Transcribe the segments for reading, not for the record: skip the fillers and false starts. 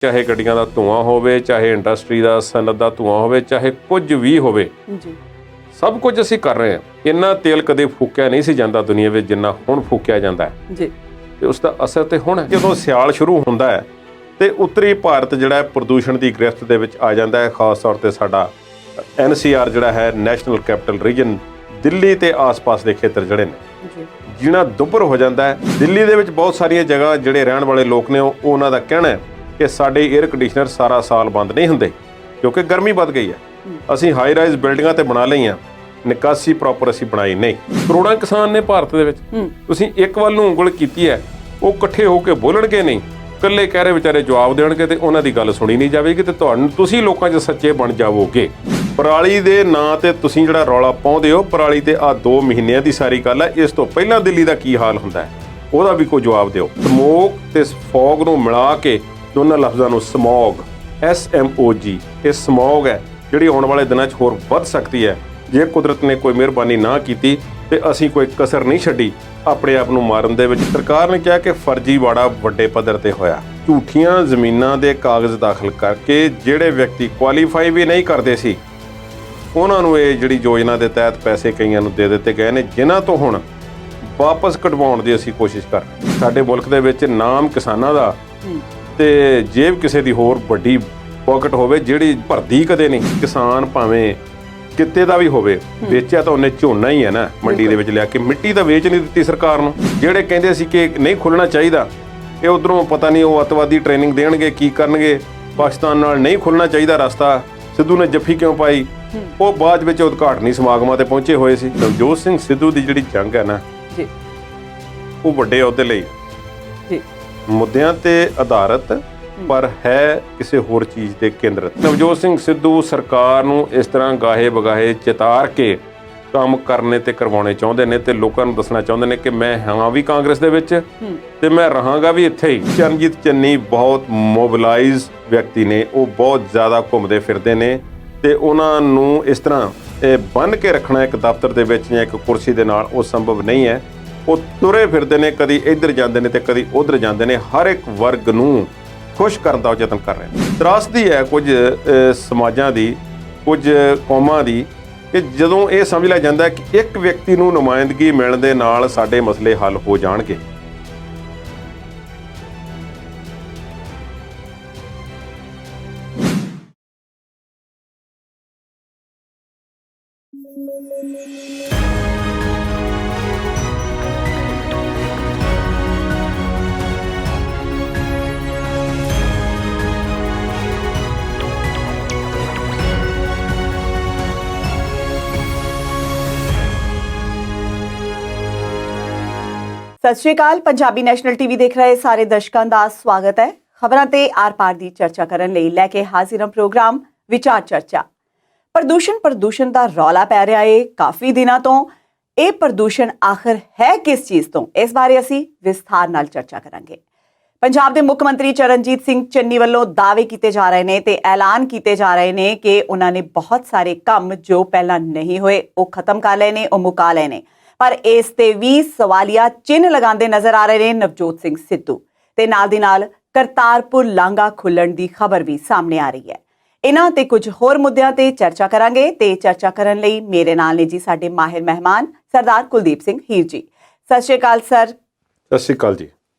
ਚਾਹੇ ਗੱਡੀਆਂ ਦਾ ਧੂਆਂ ਹੋਵੇ, ਚਾਹੇ ਇੰਡਸਟਰੀ ਦਾ ਸਨਅਤ ਦਾ ਧੂਆਂ ਹੋਵੇ, ਚਾਹੇ ਕੁਝ ਵੀ ਹੋਵੇ ਜੀ, ਸਭ ਕੁਝ ਅਸੀਂ ਕਰ ਰਹੇ ਹਾਂ। ਇੰਨਾ ਤੇਲ ਕਦੇ ਫੂਕਿਆ ਨਹੀਂ ਸੀ ਜਾਂਦਾ ਦੁਨੀਆ ਵਿੱਚ ਜਿੰਨਾ ਹੁਣ ਫੂਕਿਆ ਜਾਂਦਾ ਹੈ ਜੀ। ਤੇ ਉਸ ਦਾ ਅਸਰ ਤੇ ਹੁਣ ਹੈ। ਜਦੋਂ ਸਿਆਲ ਸ਼ੁਰੂ ਹੁੰਦਾ ਹੈ ਤੇ ਉੱਤਰੀ ਭਾਰਤ ਜਿਹੜਾ ਹੈ ਪ੍ਰਦੂਸ਼ਣ ਦੀ ਗ੍ਰਿਫਤ ਦੇ ਵਿੱਚ ਆ ਜਾਂਦਾ ਹੈ। ਖਾਸ ਤੌਰ ਤੇ ਸਾਡਾ NCR ਜਿਹੜਾ ਹੈ ਨੈਸ਼ਨਲ ਕੈਪੀਟਲ ਰੀਜਨ, ਦਿੱਲੀ ਤੇ ਆਸ-ਪਾਸ ਦੇ ਖੇਤਰ ਜਿਹੜੇ ਨੇ ਜੀਣਾ ਦੁੱਭਰ ਹੋ ਜਾਂਦਾ ਹੈ। ਦਿੱਲੀ ਦੇ ਵਿੱਚ ਬਹੁਤ ਸਾਰੀਆਂ ਜਗ੍ਹਾ ਜਿਹੜੇ ਰਹਿਣ ਵਾਲੇ ਲੋਕ ਨੇ ਉਹਨਾਂ ਦਾ ਕਹਿਣਾ ਹੈ ਕਿ ਸਾਡੇ 에ਅਰ ਕੰਡੀਸ਼ਨਰ ਸਾਰਾ ਸਾਲ ਬੰਦ ਨਹੀਂ ਹੁੰਦੇ ਕਿਉਂਕਿ ਗਰਮੀ ਵੱਧ ਗਈ ਹੈ। ਅਸੀਂ ਹਾਈ ਰਾਈਜ਼ ਬਿਲਡਿੰਗਾਂ ਤੇ ਬਣਾ ਲਈਆਂ, ਨਿਕਾਸੀ ਪ੍ਰੋਪਰ ਅਸੀਂ ਬਣਾਈ ਨਹੀਂ। ਕਰੋੜਾਂ ਕਿਸਾਨ ਨੇ ਭਾਰਤ ਦੇ ਵਿੱਚ, ਤੁਸੀਂ ਇੱਕ ਵੱਲ ਨੂੰ ਉਂਗਲ ਕੀਤੀ ਹੈ, ਉਹ ਇਕੱਠੇ ਹੋ ਕੇ ਬੋਲਣਗੇ ਨਹੀਂ, ਇਕੱਲੇ ਕਹਿ ਰਹੇ ਵਿਚਾਰੇ ਜਵਾਬ ਦੇਣਗੇ ਤੇ ਉਹਨਾਂ ਦੀ ਗੱਲ ਸੁਣੀ ਨਹੀਂ ਜਾਵੇਗੀ ਤੇ ਤੁਸੀਂ ਲੋਕਾਂ 'ਚ ਸੱਚੇ ਬਣ ਜਾਵੋਗੇ। ਪਰਾਲੀ ਦੇ ਨਾਂ ਤੇ ਤੁਸੀਂ ਜਿਹੜਾ ਰੌਲਾ ਪਾਉਂਦੇ ਹੋ, ਪਰਾਲੀ ਤੇ ਆ 2 ਮਹੀਨਿਆਂ ਦੀ ਸਾਰੀ ਗੱਲ ਹੈ। ਇਸ ਤੋਂ ਪਹਿਲਾਂ ਦਿੱਲੀ ਦਾ ਕੀ ਹਾਲ ਹੁੰਦਾ ਹੈ ਉਹਦਾ ਵੀ ਕੋਈ ਜਵਾਬ ਦਿਓ। ਸਮੋਕ ਤੇ ਫੌਗ ਨੂੰ ਮਿਲਾ ਕੇ ਦੋਨਾਂ ਲਫ਼ਜ਼ਾਂ ਨੂੰ ਸਮੌਗ, SMOG, ਇਹ ਸਮੌਗ ਹੈ ਜਿਹੜੀ ਆਉਣ ਵਾਲੇ ਦਿਨਾਂ 'ਚ ਹੋਰ ਵੱਧ ਸਕਦੀ ਹੈ ਜੇ ਕੁਦਰਤ ਨੇ ਕੋਈ ਮਿਹਰਬਾਨੀ ਨਾ ਕੀਤੀ ਤੇ ਅਸੀਂ ਕੋਈ ਕਸਰ ਨਹੀਂ ਛੱਡੀ ਆਪਣੇ ਆਪ ਨੂੰ ਮਾਰਨ ਦੇ ਵਿੱਚ। ਸਰਕਾਰ ਨੇ ਕਿਹਾ ਕਿ ਫਰਜ਼ੀਵਾੜਾ ਵੱਡੇ ਪੱਧਰ ਤੇ ਹੋਇਆ। ਝੂਠੀਆਂ ਜ਼ਮੀਨਾਂ ਦੇ ਕਾਗਜ਼ ਦਾਖਲ ਕਰਕੇ ਜਿਹੜੇ ਵਿਅਕਤੀ ਕੁਆਲੀਫਾਈ ਵੀ ਨਹੀਂ ਕਰਦੇ ਸੀ ਉਹਨਾਂ ਨੂੰ ਇਹ ਜਿਹੜੀ ਯੋਜਨਾ ਦੇ ਤਹਿਤ ਪੈਸੇ ਕਈਆਂ ਨੂੰ ਦੇ ਦਿੱਤੇ ਗਏ ਨੇ, ਜਿਨ੍ਹਾਂ ਤੋਂ ਹੁਣ ਵਾਪਸ ਕਢਵਾਉਣ ਦੀ ਅਸੀਂ ਕੋਸ਼ਿਸ਼ ਕਰ ਰਹੇ। ਸਾਡੇ ਮੁਲਕ ਦੇ ਵਿੱਚ ਨਾਮ ਕਿਸਾਨਾਂ ਦਾ ਤੇ ਜੇਬ ਕਿਸੇ ਦੀ ਹੋਰ ਵੱਡੀ ਪਾਕਟ ਹੋਵੇ ਜਿਹੜੀ ਭਰਦੀ ਕਦੇ ਨਹੀਂ। ਕਿਸਾਨ ਭਾਵੇਂ ਕਿਤੇ ਦਾ ਵੀ ਹੋਵੇ, ਵੇਚਿਆ ਤਾਂ ਉਹਨੇ ਝੋਨਾ ਹੀ ਹੈ ਨਾ ਮੰਡੀ ਦੇ ਵਿੱਚ ਲਿਆ ਕੇ। ਮਿੱਟੀ ਤਾਂ ਵੇਚ ਨਹੀਂ ਦਿੱਤੀ ਸਰਕਾਰ ਨੂੰ। ਜਿਹੜੇ ਕਹਿੰਦੇ ਸੀ ਕਿ ਨਹੀਂ ਖੁੱਲਣਾ ਚਾਹੀਦਾ, ਇਹ ਉਧਰੋਂ ਪਤਾ ਨਹੀਂ ਉਹ ਅੱਤਵਾਦੀ ਟ੍ਰੇਨਿੰਗ ਦੇਣਗੇ, ਕੀ ਕਰਨਗੇ। ਪਾਕਿਸਤਾਨ ਨਾਲ ਨਹੀਂ ਖੁੱਲਣਾ ਚਾਹੀਦਾ ਰਸਤਾ, ਸਿੱਧੂ ਨੇ ਜੱਫੀ ਕਿਉਂ ਪਾਈ, ਉਹ ਬਾਅਦ ਵਿੱਚ ਉਦਘਾਟਨੀ ਸਮਾਗਮਾਂ ਤੇ ਪਹੁੰਚੇ ਹੋਏ ਸੀ। ਨਵਜੋਤ ਸਿੰਘ ਸਿੱਧੂ ਦੀ ਜਿਹੜੀ ਜੰਗ ਹੈ ਨਾ ਜੀ, ਉਹ ਵੱਡੇ ਅਹੁਦੇ ਲਈ ਜੀ, ਮੁੱਦਿਆਂ ਤੇ ਆਧਾਰਿਤ ਪਰ ਹੈ ਕਿਸੇ ਹੋਰ ਚੀਜ਼ ਤੇ ਕੇਂਦਰਿਤ। ਨਵਜੋਤ ਸਿੰਘ ਸਿੱਧੂ ਸਰਕਾਰ ਨੂੰ ਇਸ ਤਰ੍ਹਾਂ ਗਾਹੇ ਬਗਾਹੇ ਚਿਤਾਰ ਕੇ ਕੰਮ ਕਰਨੇ ਤੇ ਕਰਵਾਉਣੇ ਚਾਹੁੰਦੇ ਨੇ ਤੇ ਲੋਕਾਂ ਨੂੰ ਦੱਸਣਾ ਚਾਹੁੰਦੇ ਨੇ ਕਿ ਮੈਂ ਹਾਂ ਵੀ ਕਾਂਗਰਸ ਦੇ ਵਿੱਚ ਤੇ ਮੈਂ ਰਹਾਂਗਾ ਵੀ ਇੱਥੇ ਹੀ। ਚਰਨਜੀਤ ਚੰਨੀ ਬਹੁਤ ਮੋਬਿਲਾਈਜ਼ ਵਿਅਕਤੀ ਨੇ, ਉਹ ਬਹੁਤ ਜ਼ਿਆਦਾ ਘੁੰਮਦੇ ਫਿਰਦੇ ਨੇ ਤੇ ਉਹਨਾਂ ਨੂੰ ਇਸ ਤਰ੍ਹਾਂ ਬੰਨ੍ਹ ਕੇ ਰੱਖਣਾ ਇੱਕ ਦਫ਼ਤਰ ਦੇ ਵਿੱਚ ਜਾਂ ਇੱਕ ਕੁਰਸੀ ਦੇ ਨਾਲ ਉਹ ਸੰਭਵ ਨਹੀਂ ਹੈ। ਉਹ ਤੁਰੇ ਫਿਰਦੇ ਨੇ, ਕਦੀ ਇੱਧਰ ਜਾਂਦੇ ਨੇ ਤੇ ਕਦੀ ਉੱਧਰ ਜਾਂਦੇ ਨੇ। ਹਰ ਇੱਕ ਵਰਗ ਨੂੰ ਖੁਸ਼ ਕਰਨ ਦਾ ਯਤਨ ਕਰ ਰਹੇ ਨੇ। ਤਰਾਸਦੀ ਹੈ ਕੁਝ ਸਮਾਜਾਂ ਦੀ, ਕੁਝ ਕੌਮਾਂ ਦੀ, ਕਿ ਜਦੋਂ ਇਹ ਸਮਝ ਲਿਆ ਜਾਂਦਾ ਹੈ ਕਿ ਇੱਕ ਵਿਅਕਤੀ ਨੂੰ ਨੁਮਾਇੰਦਗੀ ਮਿਲਣ ਦੇ ਨਾਲ ਸਾਡੇ ਮਸਲੇ ਹੱਲ ਹੋ ਜਾਣਗੇ। ਸਤਿ ਸ਼੍ਰੀ ਅਕਾਲ। ਪੰਜਾਬੀ ਨੈਸ਼ਨਲ ਟੀਵੀ ਦੇਖ ਰਹੇ ਸਾਰੇ ਦਰਸ਼ਕਾਂ ਦਾ ਸਵਾਗਤ ਹੈ। ਖਬਰਾਂ ਤੇ ਆਰ-ਪਾਰ ਦੀ ਚਰਚਾ ਕਰਨ ਲਈ ਲੈ ਕੇ ਹਾਜ਼ਰ ਹਾਂ ਪ੍ਰੋਗਰਾਮ ਵਿਚਾਰ ਚਰਚਾ। ਪ੍ਰਦੂਸ਼ਣ ਦਾ ਰੌਲਾ ਪੈ ਰਿਹਾ ਏ ਕਾਫੀ ਦਿਨਾਂ ਤੋਂ। ਇਹ ਪ੍ਰਦੂਸ਼ਣ ਆਖਰ ਹੈ ਕਿਸ ਚੀਜ਼ ਤੋਂ, ਇਸ ਬਾਰੇ ਅਸੀਂ ਵਿਸਥਾਰ ਨਾਲ ਚਰਚਾ ਕਰਾਂਗੇ। ਪੰਜਾਬ ਦੇ ਮੁੱਖ ਮੰਤਰੀ ਚਰਨਜੀਤ ਸਿੰਘ ਚੰਨੀ ਵੱਲੋਂ ਦਾਅਵੇ ਕੀਤੇ ਜਾ ਰਹੇ ਨੇ ਤੇ ਐਲਾਨ ਕੀਤੇ ਜਾ ਰਹੇ ਨੇ ਕਿ ਉਹਨਾਂ ਨੇ ਬਹੁਤ ਸਾਰੇ ਕੰਮ ਜੋ ਪਹਿਲਾਂ ਨਹੀਂ ਹੋਏ ਉਹ ਖਤਮ ਕਰ ਲਏ ਨੇ, ਉਹ ਮੁਕਾ ਲਏ ਨੇ। ਪਰ ਇਸ ਤੇ ਵੀ ਸਵਾਲੀਆ ਚਿੰਨ੍ਹ ਲਗਾਉਂਦੇ ਨਜ਼ਰ ਆ ਰਹੇ ਨੇ ਨਵਜੋਤ ਸਿੰਘ ਸਿੱਧੂ ਤੇ ਨਾਲ ਦੀ ਨਾਲ ਕਰਤਾਰਪੁਰ ਲਾਂਘਾ ਖੁੱਲਣ ਦੀ ਖਬਰ ਵੀ ਸਾਹਮਣੇ ਆ ਰਹੀ ਹੈ। ਇਹਨਾਂ ਤੇ ਕੁਝ ਹੋਰ ਮੁੱਦਿਆਂ ਤੇ ਚਰਚਾ ਕਰਾਂਗੇ ਤੇ ਚਰਚਾ ਕਰਨ ਲਈ ਮੇਰੇ ਨਾਲ ਨੇ ਜੀ ਸਾਡੇ ਮਾਹਿਰ ਮਹਿਮਾਨ ਸਰਦਾਰ ਕੁਲਦੀਪ ਸਿੰਘ ਹੀਰ ਜੀ। ਸਤਿ ਸ਼੍ਰੀ ਅਕਾਲ ਸਰ। ਸਤਿ ਸ਼੍ਰੀ ਅਕਾਲ ਜੀ,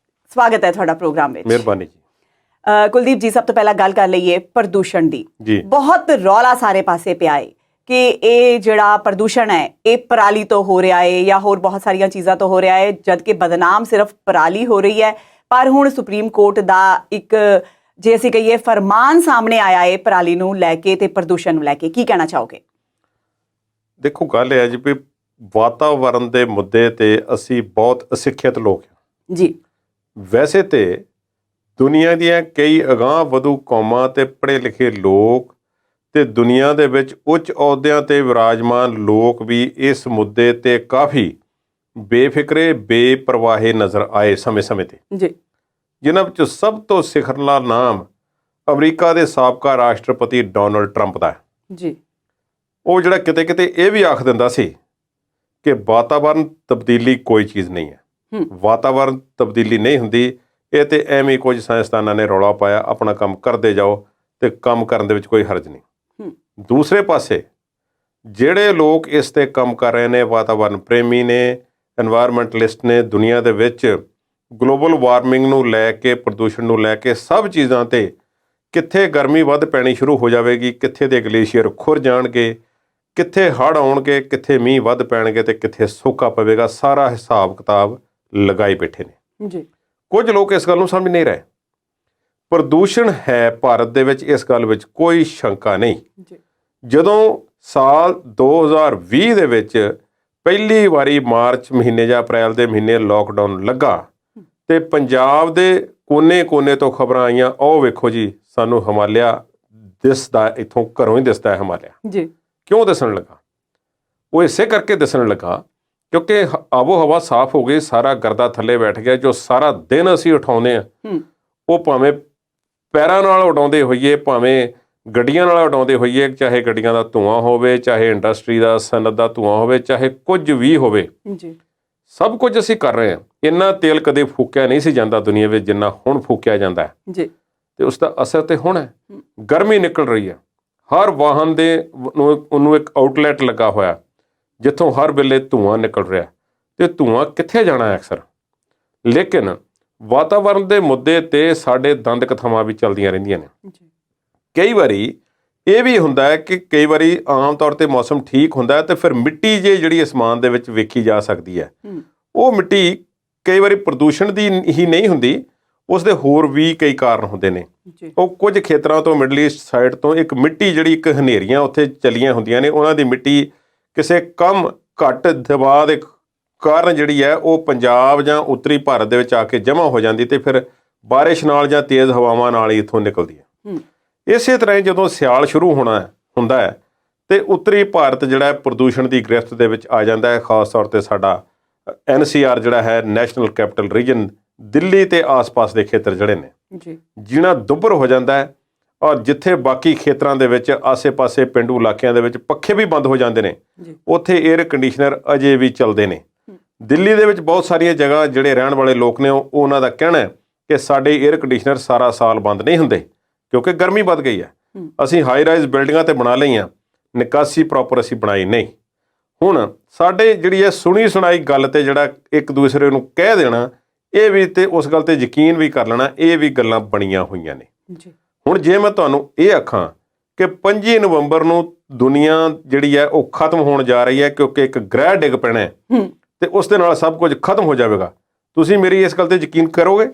ਸਵਾਗਤ ਹੈ ਤੁਹਾਡਾ ਪ੍ਰੋਗਰਾਮ ਵਿੱਚ। ਮਿਹਰਬਾਨੀ ਜੀ। ਕੁਲਦੀਪ ਜੀ, ਸਭ ਤੋਂ ਪਹਿਲਾਂ ਗੱਲ ਕਰ ਲਈਏ ਪ੍ਰਦੂਸ਼ਣ ਦੀ। ਬਹੁਤ ਰੌਲਾ ਸਾਰੇ ਪਾਸੇ ਪਿਆ ਹੈ ਕਿ ਇਹ ਜਿਹੜਾ ਪ੍ਰਦੂਸ਼ਣ ਹੈ ਇਹ ਪਰਾਲੀ ਤੋਂ ਹੋ ਰਿਹਾ ਹੈ ਜਾਂ ਹੋਰ ਬਹੁਤ ਸਾਰੀਆਂ ਚੀਜ਼ਾਂ ਤੋਂ ਹੋ ਰਿਹਾ ਹੈ, ਜਦ ਕਿ ਬਦਨਾਮ ਸਿਰਫ ਪਰਾਲੀ ਹੋ ਰਹੀ ਹੈ। ਪਰ ਹੁਣ ਸੁਪਰੀਮ ਕੋਰਟ ਦਾ ਇੱਕ, ਜੇ ਅਸੀਂ ਕਹੀਏ, ਫਰਮਾਨ ਸਾਹਮਣੇ ਆਇਆ ਹੈ ਪਰਾਲੀ ਨੂੰ ਲੈ ਕੇ ਤੇ ਪ੍ਰਦੂਸ਼ਣ ਨੂੰ ਲੈ ਕੇ। ਕੀ ਕਹਿਣਾ ਚਾਹੋਗੇ? ਦੇਖੋ, ਗੱਲ ਹੈ ਜੀ ਵੀ ਵਾਤਾਵਰਨ ਦੇ ਮੁੱਦੇ ਤੇ ਅਸੀਂ ਬਹੁਤ ਅਸਿੱਖਿਅਤ ਲੋਕ ਹਾਂ ਜੀ। ਵੈਸੇ ਤੇ ਦੁਨੀਆ ਦੀਆਂ ਕਈ ਅਗਾਂਹ ਵਧੂ ਕੌਮਾਂ ਤੇ ਪੜ੍ਹੇ ਲਿਖੇ ਲੋਕ ਤੇ ਦੁਨੀਆ ਦੇ ਵਿੱਚ ਉੱਚ ਅਹੁਦਿਆਂ ਤੇ ਵਿਰਾਜਮਾਨ ਲੋਕ ਵੀ ਇਸ ਮੁੱਦੇ ਤੇ ਕਾਫੀ ਬੇਫਿਕਰੇ ਬੇਪਰਵਾਹੇ ਨਜ਼ਰ ਆਏ ਸਮੇਂ-ਸਮੇਂ ਤੇ ਜੀ। ਜਿਨ੍ਹਾਂ ਵਿੱਚੋਂ ਸਭ ਤੋਂ ਸਿਖਰਲਾ ਨਾਮ ਅਮਰੀਕਾ ਦੇ ਸਾਬਕਾ ਰਾਸ਼ਟਰਪਤੀ ਡੋਨਲਡ ਟਰੰਪ ਦਾ ਹੈ ਜੀ। ਉਹ ਜਿਹੜਾ ਕਿਤੇ ਕਿਤੇ ਇਹ ਵੀ ਆਖ ਦਿੰਦਾ ਸੀ ਕਿ ਵਾਤਾਵਰਨ ਤਬਦੀਲੀ ਕੋਈ ਚੀਜ਼ ਨਹੀਂ ਹੈ। ਵਾਤਾਵਰਨ ਤਬਦੀਲੀ ਨਹੀਂ ਹੁੰਦੀ, ਇਹ ਤੇ ਐਵੇਂ ਕੁਝ ਸਾਇੰਸਦਾਨਾਂ ਨੇ ਰੌਲਾ ਪਾਇਆ, ਆਪਣਾ ਕੰਮ ਕਰਦੇ ਜਾਓ ਤੇ ਕੰਮ ਕਰਨ ਦੇ ਵਿੱਚ ਕੋਈ ਹਰਜ ਨਹੀਂ। ਦੂਸਰੇ ਪਾਸੇ ਜਿਹੜੇ ਲੋਕ ਇਸ ਤੇ ਕੰਮ ਕਰ ਰਹੇ ਨੇ, ਵਾਤਾਵਰਨ ਪ੍ਰੇਮੀ ਨੇ, ਐਨਵਾਇਰਮੈਂਟਲਿਸਟ ਨੇ, ਦੁਨੀਆ ਦੇ ਵਿੱਚ ਗਲੋਬਲ ਵਾਰਮਿੰਗ ਨੂੰ ਲੈ ਕੇ, ਪ੍ਰਦੂਸ਼ਣ ਨੂੰ ਲੈ ਕੇ, ਸਭ ਚੀਜ਼ਾਂ ਤੇ ਕਿੱਥੇ ਗਰਮੀ ਵੱਧ ਪੈਣੀ ਸ਼ੁਰੂ ਹੋ ਜਾਵੇਗੀ, ਕਿੱਥੇ ਦੇ ਗਲੇਸ਼ੀਅਰ ਖੁਰ ਜਾਣਗੇ, ਕਿੱਥੇ ਹੜ੍ਹ ਆਉਣਗੇ, ਕਿੱਥੇ ਮੀਂਹ ਵੱਧ ਪੈਣਗੇ ਤੇ ਕਿੱਥੇ ਸੋਕਾ ਪਵੇਗਾ, ਸਾਰਾ ਹਿਸਾਬ ਕਿਤਾਬ ਲਗਾਈ ਬੈਠੇ ਨੇ ਜੀ। ਕੁਝ ਲੋਕ ਇਸ ਗੱਲ ਨੂੰ ਸਮਝ ਨਹੀਂ ਰਹੇ। ਪ੍ਰਦੂਸ਼ਣ ਹੈ ਭਾਰਤ ਦੇ ਵਿੱਚ, ਇਸ ਗੱਲ ਵਿੱਚ ਕੋਈ ਸ਼ੰਕਾ ਨਹੀਂ ਜੀ। ਜਦੋਂ ਸਾਲ 2020 ਦੇ ਵਿੱਚ ਪਹਿਲੀ ਵਾਰੀ ਮਾਰਚ ਮਹੀਨੇ ਜਾਂ ਅਪ੍ਰੈਲ ਦੇ ਮਹੀਨੇ ਲੋਕਡਾਊਨ ਲੱਗਾ ਤੇ ਪੰਜਾਬ ਦੇ ਕੋਨੇ-ਕੋਨੇ ਤੋਂ ਖਬਰਾਂ ਆਈਆਂ, ਉਹ ਵੇਖੋ ਜੀ ਸਾਨੂੰ ਹਿਮਾਲਿਆ ਦਿਸਦਾ, ਇੱਥੋਂ ਘਰੋਂ ਹੀ ਦਿਸਦਾ ਹੈ ਹਿਮਾਲਿਆ ਜੀ। ਕਿਉਂ ਦਿਸਣ ਲੱਗਾ? ਉਹ ਇਸੇ ਕਰਕੇ ਦਿਸਣ ਲੱਗਾ ਕਿਉਂਕਿ ਆਬੋ ਹਵਾ ਸਾਫ਼ ਹੋ ਗਈ, ਸਾਰਾ ਗਰਦਾ ਥੱਲੇ ਬੈਠ ਗਿਆ। ਜੋ ਸਾਰਾ ਦਿਨ ਅਸੀਂ ਉਠਾਉਂਦੇ ਹਾਂ, ਉਹ ਭਾਵੇਂ ਪੈਰਾਂ ਨਾਲ ਉਡਾਉਂਦੇ ਹੋਈਏ, ਭਾਵੇਂ ਗੱਡੀਆਂ ਨਾਲ ਉਡਾਉਂਦੇ ਹੋਈਏ, ਚਾਹੇ ਗੱਡੀਆਂ ਦਾ ਧੂੰਆਂ ਹੋਵੇ, ਚਾਹੇ ਇੰਡਸਟਰੀ ਦਾ, ਸਨਅਤ ਦਾ ਧੂੰਆਂ ਹੋਵੇ, ਚਾਹੇ ਕੁਝ ਵੀ ਹੋਵੇ ਜੀ, ਸਭ ਕੁਝ ਅਸੀਂ ਕਰ ਰਹੇ ਹਾਂ। ਇੰਨਾ ਤੇਲ ਕਦੇ ਫੂਕਿਆ ਨਹੀਂ ਸੀ ਜਾਂਦਾ ਦੁਨੀਆ ਵਿੱਚ ਜਿੰਨਾ ਹੁਣ ਫੂਕਿਆ ਜਾਂਦਾ ਹੈ ਜੀ। ਤੇ ਉਸ ਦਾ ਅਸਰ ਤੇ ਹੁਣ ਹੈ। ਗਰਮੀ ਨਿਕਲ ਰਹੀ ਹੈ, ਹਰ ਵਾਹਨ ਦੇ ਉਹਨੂੰ ਇੱਕ ਆਊਟਲੈਟ ਲੱਗਾ ਹੋਇਆ ਜਿੱਥੋਂ ਹਰ ਵੇਲੇ ਧੂੰਆਂ ਨਿਕਲ ਰਿਹਾ, ਤੇ ਧੂੰਆਂ ਕਿੱਥੇ ਜਾਣਾ ਹੈ ਅਕਸਰ। ਲੇਕਿਨ ਵਾਤਾਵਰਨ ਦੇ ਮੁੱਦੇ ਤੇ ਸਾਡੇ ਦੰਦ ਕਥਾਵਾਂ ਵੀ ਚੱਲਦੀਆਂ ਰਹਿੰਦੀਆਂ ਨੇ। ਕਈ ਵਾਰੀ ਇਹ ਵੀ ਹੁੰਦਾ ਹੈ ਕਿ ਕਈ ਵਾਰੀ ਆਮ ਤੌਰ ਤੇ ਮੌਸਮ ਠੀਕ ਹੁੰਦਾ ਹੈ ਤੇ ਫਿਰ ਮਿੱਟੀ ਜਿਹੜੀ ਅਸਮਾਨ ਦੇ ਵਿੱਚ ਵੇਖੀ ਜਾ ਸਕਦੀ ਹੈ, ਉਹ ਮਿੱਟੀ ਕਈ ਵਾਰੀ ਪ੍ਰਦੂਸ਼ਣ ਦੀ ਹੀ ਨਹੀਂ ਹੁੰਦੀ, ਉਸ ਦੇ ਹੋਰ ਵੀ ਕਈ ਕਾਰਨ ਹੁੰਦੇ ਨੇ। ਉਹ ਕੁਝ ਖੇਤਰਾਂ ਤੋਂ, ਮਿਡਲ ਈਸਟ ਸਾਈਡ ਤੋਂ ਇੱਕ ਮਿੱਟੀ ਜਿਹੜੀ ਇੱਕ ਹਨੇਰੀਆਂ ਉੱਥੇ ਚੱਲੀਆਂ ਹੁੰਦੀਆਂ ਨੇ, ਉਹਨਾਂ ਦੀ ਮਿੱਟੀ ਕਿਸੇ ਕਮ ਘੱਟ ਦਬਾਅ ਦੇ ਕਾਰਨ ਜਿਹੜੀ ਹੈ ਉਹ ਪੰਜਾਬ ਜਾਂ ਉੱਤਰੀ ਭਾਰਤ ਦੇ ਵਿੱਚ ਆ ਕੇ ਜਮ੍ਹਾਂ ਹੋ ਜਾਂਦੀ ਤੇ ਫਿਰ ਬਾਰਿਸ਼ ਨਾਲ ਜਾਂ ਤੇਜ਼ ਹਵਾਵਾਂ ਨਾਲ ਹੀ ਇੱਥੋਂ ਨਿਕਲਦੀ ਹੈ। ਇਸੇ ਤਰ੍ਹਾਂ ਹੀ ਜਦੋਂ ਸਿਆਲ ਸ਼ੁਰੂ ਹੁੰਦਾ ਹੈ ਤੇ ਉੱਤਰੀ ਭਾਰਤ ਜਿਹੜਾ ਪ੍ਰਦੂਸ਼ਣ ਦੀ ਗ੍ਰਿਫਤ ਦੇ ਵਿੱਚ ਆ ਜਾਂਦਾ ਹੈ। ਖਾਸ ਤੌਰ ਤੇ ਸਾਡਾ NCR ਜਿਹੜਾ ਹੈ, ਨੈਸ਼ਨਲ ਕੈਪੀਟਲ ਰੀਜਨ, ਦਿੱਲੀ ਤੇ ਆਸ-ਪਾਸ ਦੇ ਖੇਤਰ ਜਿਹੜੇ ਨੇ ਜੀਣਾ ਦੁੱਭਰ ਹੋ ਜਾਂਦਾ ਹੈ। ਔਰ ਜਿੱਥੇ ਬਾਕੀ ਖੇਤਰਾਂ ਦੇ ਵਿੱਚ, ਆਸੇ-ਪਾਸੇ ਪੇਂਡੂ ਇਲਾਕਿਆਂ ਦੇ ਵਿੱਚ ਪੱਖੇ ਵੀ ਬੰਦ ਹੋ ਜਾਂਦੇ ਨੇ, ਉੱਥੇ 에ਅਰ ਕੰਡੀਸ਼ਨਰ ਅਜੇ ਵੀ ਚੱਲਦੇ ਨੇ। ਦਿੱਲੀ ਦੇ ਵਿੱਚ ਬਹੁਤ ਸਾਰੀਆਂ ਜਗ੍ਹਾ ਜਿਹੜੇ ਰਹਿਣ ਵਾਲੇ ਲੋਕ ਨੇ, ਉਹਨਾਂ ਦਾ ਕਹਿਣਾ ਹੈ ਕਿ ਸਾਡੇ 에ਅਰ ਕੰਡੀਸ਼ਨਰ ਸਾਰਾ ਸਾਲ ਬੰਦ ਨਹੀਂ ਹੁੰਦੇ ਕਿਉਂਕਿ ਗਰਮੀ ਵੱਧ ਗਈ ਹੈ। ਅਸੀਂ ਹਾਈ ਰਾਈਜ਼ ਬਿਲਡਿੰਗਾਂ ਤੇ ਬਣਾ ਲਈਆਂ, ਨਿਕਾਸੀ ਪ੍ਰੋਪਰ ਅਸੀਂ ਬਣਾਈ ਨਹੀਂ। ਹੁਣ ਸਾਡੇ ਜਿਹੜੀ ਹੈ ਸੁਣੀ ਸੁਣਾਈ ਗੱਲ ਤੇ ਜਿਹੜਾ ਇੱਕ ਦੂਸਰੇ ਨੂੰ ਕਹਿ ਦੇਣਾ, ਇਹ ਵੀ ਤੇ ਉਸ ਗੱਲ ਤੇ ਯਕੀਨ ਵੀ ਕਰ ਲੈਣਾ, ਇਹ ਵੀ ਗੱਲਾਂ ਬਣੀਆਂ ਹੋਈਆਂ ਨੇ। ਹੁਣ ਜੇ ਮੈਂ ਤੁਹਾਨੂੰ ਇਹ ਆਖਾਂ ਕਿ 25 ਨਵੰਬਰ ਨੂੰ ਦੁਨੀਆ ਜਿਹੜੀ ਹੈ ਉਹ ਖਤਮ ਹੋਣ ਜਾ ਰਹੀ ਹੈ ਕਿਉਂਕਿ ਇੱਕ ਗ੍ਰਹਿ ਡਿੱਗ ਪੈਣਾ ਹੈ ਤੇ ਉਸ ਦੇ ਨਾਲ ਸਭ ਕੁਝ ਖਤਮ ਹੋ ਜਾਵੇਗਾ, ਤੁਸੀਂ ਮੇਰੀ ਇਸ ਗੱਲ ਤੇ ਯਕੀਨ ਕਰੋਗੇ?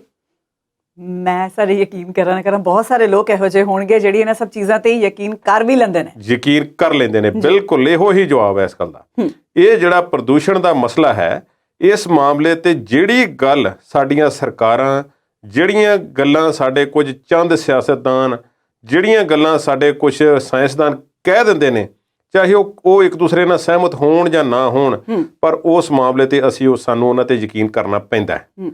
ਮੈਂ ਸਾਰੇ ਯਕੀਨ ਕਰਾਂ ਬਹੁਤ ਸਾਰੇ ਲੋਕ ਇਹੋ ਜਿਹੇ ਹੋਣਗੇ ਜਿਹੜੀ ਇਹਨਾਂ ਸਭ ਚੀਜ਼ਾਂ ਤੇ ਯਕੀਨ ਕਰ ਵੀ ਲੈਂਦੇ ਨੇ। ਯਕੀਨ ਕਰ ਲੈਂਦੇ ਨੇ, ਬਿਲਕੁਲ ਇਹੋ ਹੀ ਜਵਾਬ ਹੈ ਇਸ ਗੱਲ ਦਾ। ਇਹ ਜਿਹੜਾ ਪ੍ਰਦੂਸ਼ਣ ਦਾ ਮਸਲਾ ਹੈ, ਇਸ ਮਾਮਲੇ ਤੇ ਜਿਹੜੀ ਗੱਲ ਸਾਡੀਆਂ ਸਰਕਾਰਾਂ, ਜਿਹੜੀਆਂ ਗੱਲਾਂ ਸਾਡੇ ਕੁਝ ਚੰਦ ਸਿਆਸਤਦਾਨ, ਜਿਹੜੀਆਂ ਗੱਲਾਂ ਸਾਡੇ ਕੁਝ ਸਾਇੰਸਦਾਨ ਕਹਿ ਦਿੰਦੇ ਨੇ, ਚਾਹੇ ਉਹ ਇੱਕ ਦੂਸਰੇ ਨਾਲ ਸਹਿਮਤ ਹੋਣ ਜਾਂ ਨਾ ਹੋਣ, ਪਰ ਉਸ ਮਾਮਲੇ ਤੇ ਸਾਨੂੰ ਉਹਨਾਂ ਤੇ ਯਕੀਨ ਕਰਨਾ ਪੈਂਦਾ ਹੈ।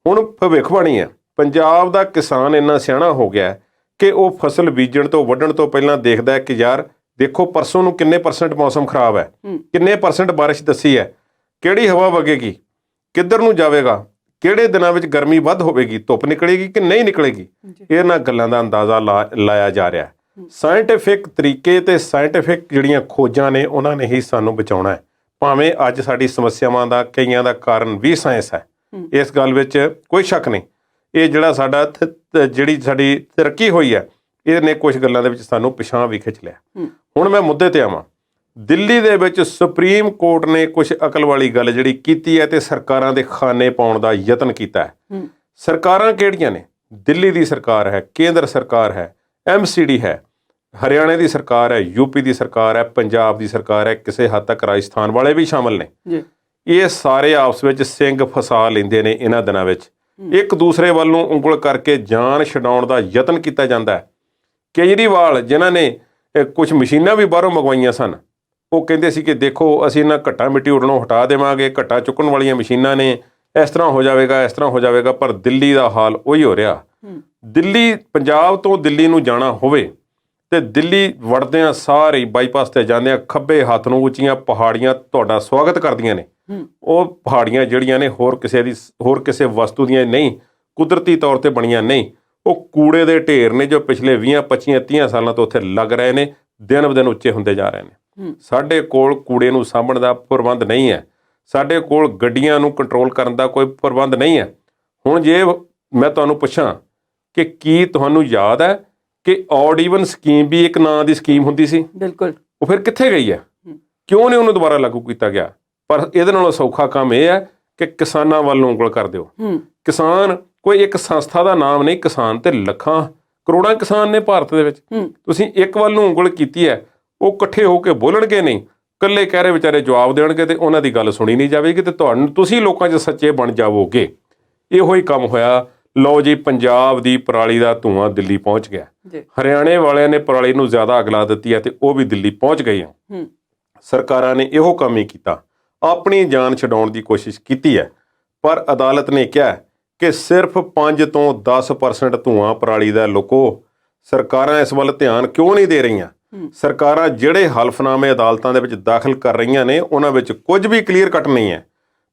ਹੁਣ ਭਵਿੱਖਬਾਣੀ ਹੈ, ਪੰਜਾਬ ਦਾ ਕਿਸਾਨ ਇੰਨਾ ਸਿਆਣਾ ਹੋ ਗਿਆ ਕਿ ਉਹ ਫਸਲ ਬੀਜਣ ਤੋਂ ਵੱਢਣ ਤੋਂ ਪਹਿਲਾਂ ਦੇਖਦਾ ਹੈ ਕਿ ਯਾਰ ਦੇਖੋ ਪਰਸੋਂ ਨੂੰ ਕਿੰਨੇ % ਮੌਸਮ ਖਰਾਬ ਹੈ, ਕਿੰਨੇ % ਬਾਰਿਸ਼ ਦੱਸੀ ਹੈ, ਕਿਹੜੀ ਹਵਾ ਵਗੇਗੀ, ਕਿੱਧਰ ਨੂੰ ਜਾਵੇਗਾ, ਕਿਹੜੇ ਦਿਨਾਂ ਵਿੱਚ ਗਰਮੀ ਵੱਧ ਹੋਵੇਗੀ, ਧੁੱਪ ਨਿਕਲੇਗੀ ਕਿ ਨਹੀਂ ਨਿਕਲੇਗੀ। ਇਹਨਾਂ ਗੱਲਾਂ ਦਾ ਅੰਦਾਜ਼ਾ ਲਾਇਆ ਜਾ ਰਿਹਾ ਹੈ। ਸਾਇੰਟੀਫਿਕ ਤਰੀਕੇ ਤੇ ਸਾਇੰਟੀਫਿਕ ਜਿਹੜੀਆਂ ਖੋਜਾਂ ਨੇ, ਉਹਨਾਂ ਨੇ ਹੀ ਸਾਨੂੰ ਬਚਾਉਣਾ ਹੈ। ਭਾਵੇਂ ਅੱਜ ਸਾਡੀ ਸਮੱਸਿਆਵਾਂ ਦਾ ਕਈਆਂ ਦਾ ਕਾਰਨ ਵੀ ਸਾਇੰਸ ਹੈ, ਇਸ ਗੱਲ ਵਿੱਚ ਕੋਈ ਸ਼ੱਕ ਨਹੀਂ। ਇਹ ਜਿਹੜਾ ਜਿਹੜੀ ਸਾਡੀ ਤਰੱਕੀ ਹੋਈ ਹੈ, ਇਹਨੇ ਕੁਝ ਗੱਲਾਂ ਦੇ ਵਿੱਚ ਸਾਨੂੰ ਪਿਛਾਂਹ ਵੀ ਖਿੱਚ ਲਿਆ। ਹੁਣ ਮੈਂ ਮੁੱਦੇ ਤੇ ਆਵਾਂ। ਦਿੱਲੀ ਦੇ ਵਿੱਚ ਸੁਪਰੀਮ ਕੋਰਟ ਨੇ ਕੁਝ ਅਕਲ ਵਾਲੀ ਗੱਲ ਜਿਹੜੀ ਕੀਤੀ ਹੈ ਤੇ ਸਰਕਾਰਾਂ ਦੇ ਖਾਨੇ ਪਾਉਣ ਦਾ ਯਤਨ ਕੀਤਾ ਹੈ। ਸਰਕਾਰਾਂ ਕਿਹੜੀਆਂ ਨੇ? ਦਿੱਲੀ ਦੀ ਸਰਕਾਰ ਹੈ, ਕੇਂਦਰ ਸਰਕਾਰ ਹੈ, MCD ਹੈ, ਹਰਿਆਣੇ ਦੀ ਸਰਕਾਰ ਹੈ, UP ਦੀ ਸਰਕਾਰ ਹੈ, ਪੰਜਾਬ ਦੀ ਸਰਕਾਰ ਹੈ, ਕਿਸੇ ਹੱਦ ਤੱਕ ਰਾਜਸਥਾਨ ਵਾਲੇ ਵੀ ਸ਼ਾਮਲ ਨੇ। ਇਹ ਸਾਰੇ ਆਪਸ ਵਿੱਚ ਸਿੰਗ ਫਸਾ ਲੈਂਦੇ ਨੇ। ਇਹਨਾਂ ਦਿਨਾਂ ਵਿੱਚ ਇੱਕ ਦੂਸਰੇ ਵੱਲ ਨੂੰ ਉਂਗਲ ਕਰਕੇ ਜਾਨ ਛਡਾਉਣ ਦਾ ਯਤਨ ਕੀਤਾ ਜਾਂਦਾ ਹੈ। ਕੇਜਰੀਵਾਲ ਜਿਨ੍ਹਾਂ ਨੇ ਕੁਝ ਮਸ਼ੀਨਾਂ ਵੀ ਬਾਹਰੋਂ ਮੰਗਵਾਈਆਂ ਸਨ, ਉਹ ਕਹਿੰਦੇ ਸੀ ਕਿ ਦੇਖੋ ਅਸੀਂ ਇਹਨਾਂ ਘੱਟਾ ਮਿੱਟੀ ਉੱਡਣੋਂ ਹਟਾ ਦੇਵਾਂਗੇ, ਘੱਟਾ ਚੁੱਕਣ ਵਾਲੀਆਂ ਮਸ਼ੀਨਾਂ ਨੇ, ਇਸ ਤਰ੍ਹਾਂ ਹੋ ਜਾਵੇਗਾ, ਇਸ ਤਰ੍ਹਾਂ ਹੋ ਜਾਵੇਗਾ। ਪਰ ਦਿੱਲੀ ਦਾ ਹਾਲ ਉਹੀ ਹੋ ਰਿਹਾ। ਦਿੱਲੀ, ਪੰਜਾਬ ਤੋਂ ਦਿੱਲੀ ਨੂੰ ਜਾਣਾ ਹੋਵੇ ਤੇ ਦਿੱਲੀ ਵੜਦਿਆਂ ਸਾਰੇ ਬਾਈਪਾਸ ਤੇ ਜਾਂਦਿਆਂ ਖੱਬੇ ਹੱਥ ਨੂੰ ਉੱਚੀਆਂ ਪਹਾੜੀਆਂ ਤੁਹਾਡਾ ਸਵਾਗਤ ਕਰਦੀਆਂ ਨੇ। ਉਹ ਪਹਾੜੀਆਂ ਜਿਹੜੀਆਂ ਨੇ ਹੋਰ ਕਿਸੇ ਵਸਤੂ ਦੀਆਂ ਨਹੀਂ, ਕੁਦਰਤੀ ਤੌਰ ਤੇ ਬਣੀਆਂ ਨਹੀਂ, ਉਹ ਕੂੜੇ ਦੇ ਢੇਰ ਨੇ ਜੋ ਪਿਛਲੇ 20 25 30 ਸਾਲਾਂ ਤੋਂ ਉੱਥੇ ਲੱਗ ਰਹੇ ਨੇ, ਦਿਨ ਬ ਦਿਨ ਉੱਚੇ ਹੁੰਦੇ ਜਾ ਰਹੇ ਨੇ। ਸਾਡੇ ਕੋਲ ਕੂੜੇ ਨੂੰ ਸਾਂਭਣ ਦਾ ਪ੍ਰਬੰਧ ਨਹੀਂ ਹੈ, ਸਾਡੇ ਕੋਲ ਗੱਡੀਆਂ ਨੂੰ ਕੰਟਰੋਲ ਕਰਨ ਦਾ ਕੋਈ ਪ੍ਰਬੰਧ ਨਹੀਂ ਹੈ। ਹੁਣ ਜੇ ਮੈਂ ਤੁਹਾਨੂੰ ਪੁੱਛਾਂ ਕਿ ਕੀ ਤੁਹਾਨੂੰ ਯਾਦ ਹੈ ਕਿ ਔਡ ਈਵਨ ਸਕੀਮ ਵੀ ਇੱਕ ਨਾਂ ਦੀ ਸਕੀਮ ਹੁੰਦੀ ਸੀ? ਬਿਲਕੁਲ। ਉਹ ਫਿਰ ਕਿੱਥੇ ਗਈ ਹੈ? ਕਿਉਂ ਨਹੀਂ ਉਹਨੂੰ ਦੁਬਾਰਾ ਲਾਗੂ ਕੀਤਾ ਗਿਆ? ਪਰ ਇਹਦੇ ਨਾਲੋਂ ਸੌਖਾ ਕੰਮ ਇਹ ਹੈ ਕਿ ਕਿਸਾਨਾਂ ਵੱਲ ਨੂੰ ਉਂਗਲ ਕਰ ਦਿਓ। ਕਿਸਾਨ ਕੋਈ ਇੱਕ ਸੰਸਥਾ ਦਾ ਨਾਮ ਨਹੀਂ, ਕਿਸਾਨ ਤੇ ਲੱਖਾਂ ਕਰੋੜਾਂ ਕਿਸਾਨ ਨੇ ਭਾਰਤ ਦੇ ਵਿੱਚ। ਤੁਸੀਂ ਇੱਕ ਵੱਲ ਨੂੰ ਉਂਗਲ ਕੀਤੀ ਹੈ, ਉਹ ਇਕੱਠੇ ਹੋ ਕੇ ਬੋਲਣਗੇ ਨਹੀਂ, ਇਕੱਲੇ ਕਹਿ ਰਹੇ ਵਿਚਾਰੇ ਜਵਾਬ ਦੇਣਗੇ ਤੇ ਉਹਨਾਂ ਦੀ ਗੱਲ ਸੁਣੀ ਨਹੀਂ ਜਾਵੇਗੀ ਤੇ ਤੁਸੀਂ ਲੋਕਾਂ 'ਚ ਸੱਚੇ ਬਣ ਜਾਵੋਗੇ। ਇਹੋ ਹੀ ਕੰਮ ਹੋਇਆ। ਲਓ ਜੀ, ਪੰਜਾਬ ਦੀ ਪਰਾਲੀ ਦਾ ਧੂੰਆਂ ਦਿੱਲੀ ਪਹੁੰਚ ਗਿਆ। ਹਰਿਆਣੇ ਵਾਲਿਆਂ ਨੇ ਪਰਾਲੀ ਨੂੰ ਜ਼ਿਆਦਾ ਅੱਗ ਲਾ ਦਿੱਤੀ ਹੈ ਤੇ ਉਹ ਵੀ ਦਿੱਲੀ ਪਹੁੰਚ ਗਈ ਆ। ਸਰਕਾਰਾਂ ਨੇ ਇਹੋ ਕੰਮ ਹੀ ਕੀਤਾ, ਆਪਣੀ ਜਾਨ ਛਡਾਉਣ ਦੀ ਕੋਸ਼ਿਸ਼ ਕੀਤੀ ਹੈ। ਪਰ ਅਦਾਲਤ ਨੇ ਕਿਹਾ ਕਿ ਸਿਰਫ 5 ਤੋਂ 10% ਧੂੰਆਂ ਪਰਾਲੀ ਦਾ ਲੁਕੋ। ਸਰਕਾਰਾਂ ਇਸ ਵੱਲ ਧਿਆਨ ਕਿਉਂ ਨਹੀਂ ਦੇ ਰਹੀਆਂ? ਸਰਕਾਰਾਂ ਜਿਹੜੇ ਹਲਫਨਾਮੇ ਅਦਾਲਤਾਂ ਦੇ ਵਿੱਚ ਦਾਖਲ ਕਰ ਰਹੀਆਂ ਨੇ ਉਹਨਾਂ ਵਿੱਚ ਕੁਝ ਵੀ ਕਲੀਅਰ ਕੱਟ ਨਹੀਂ ਹੈ।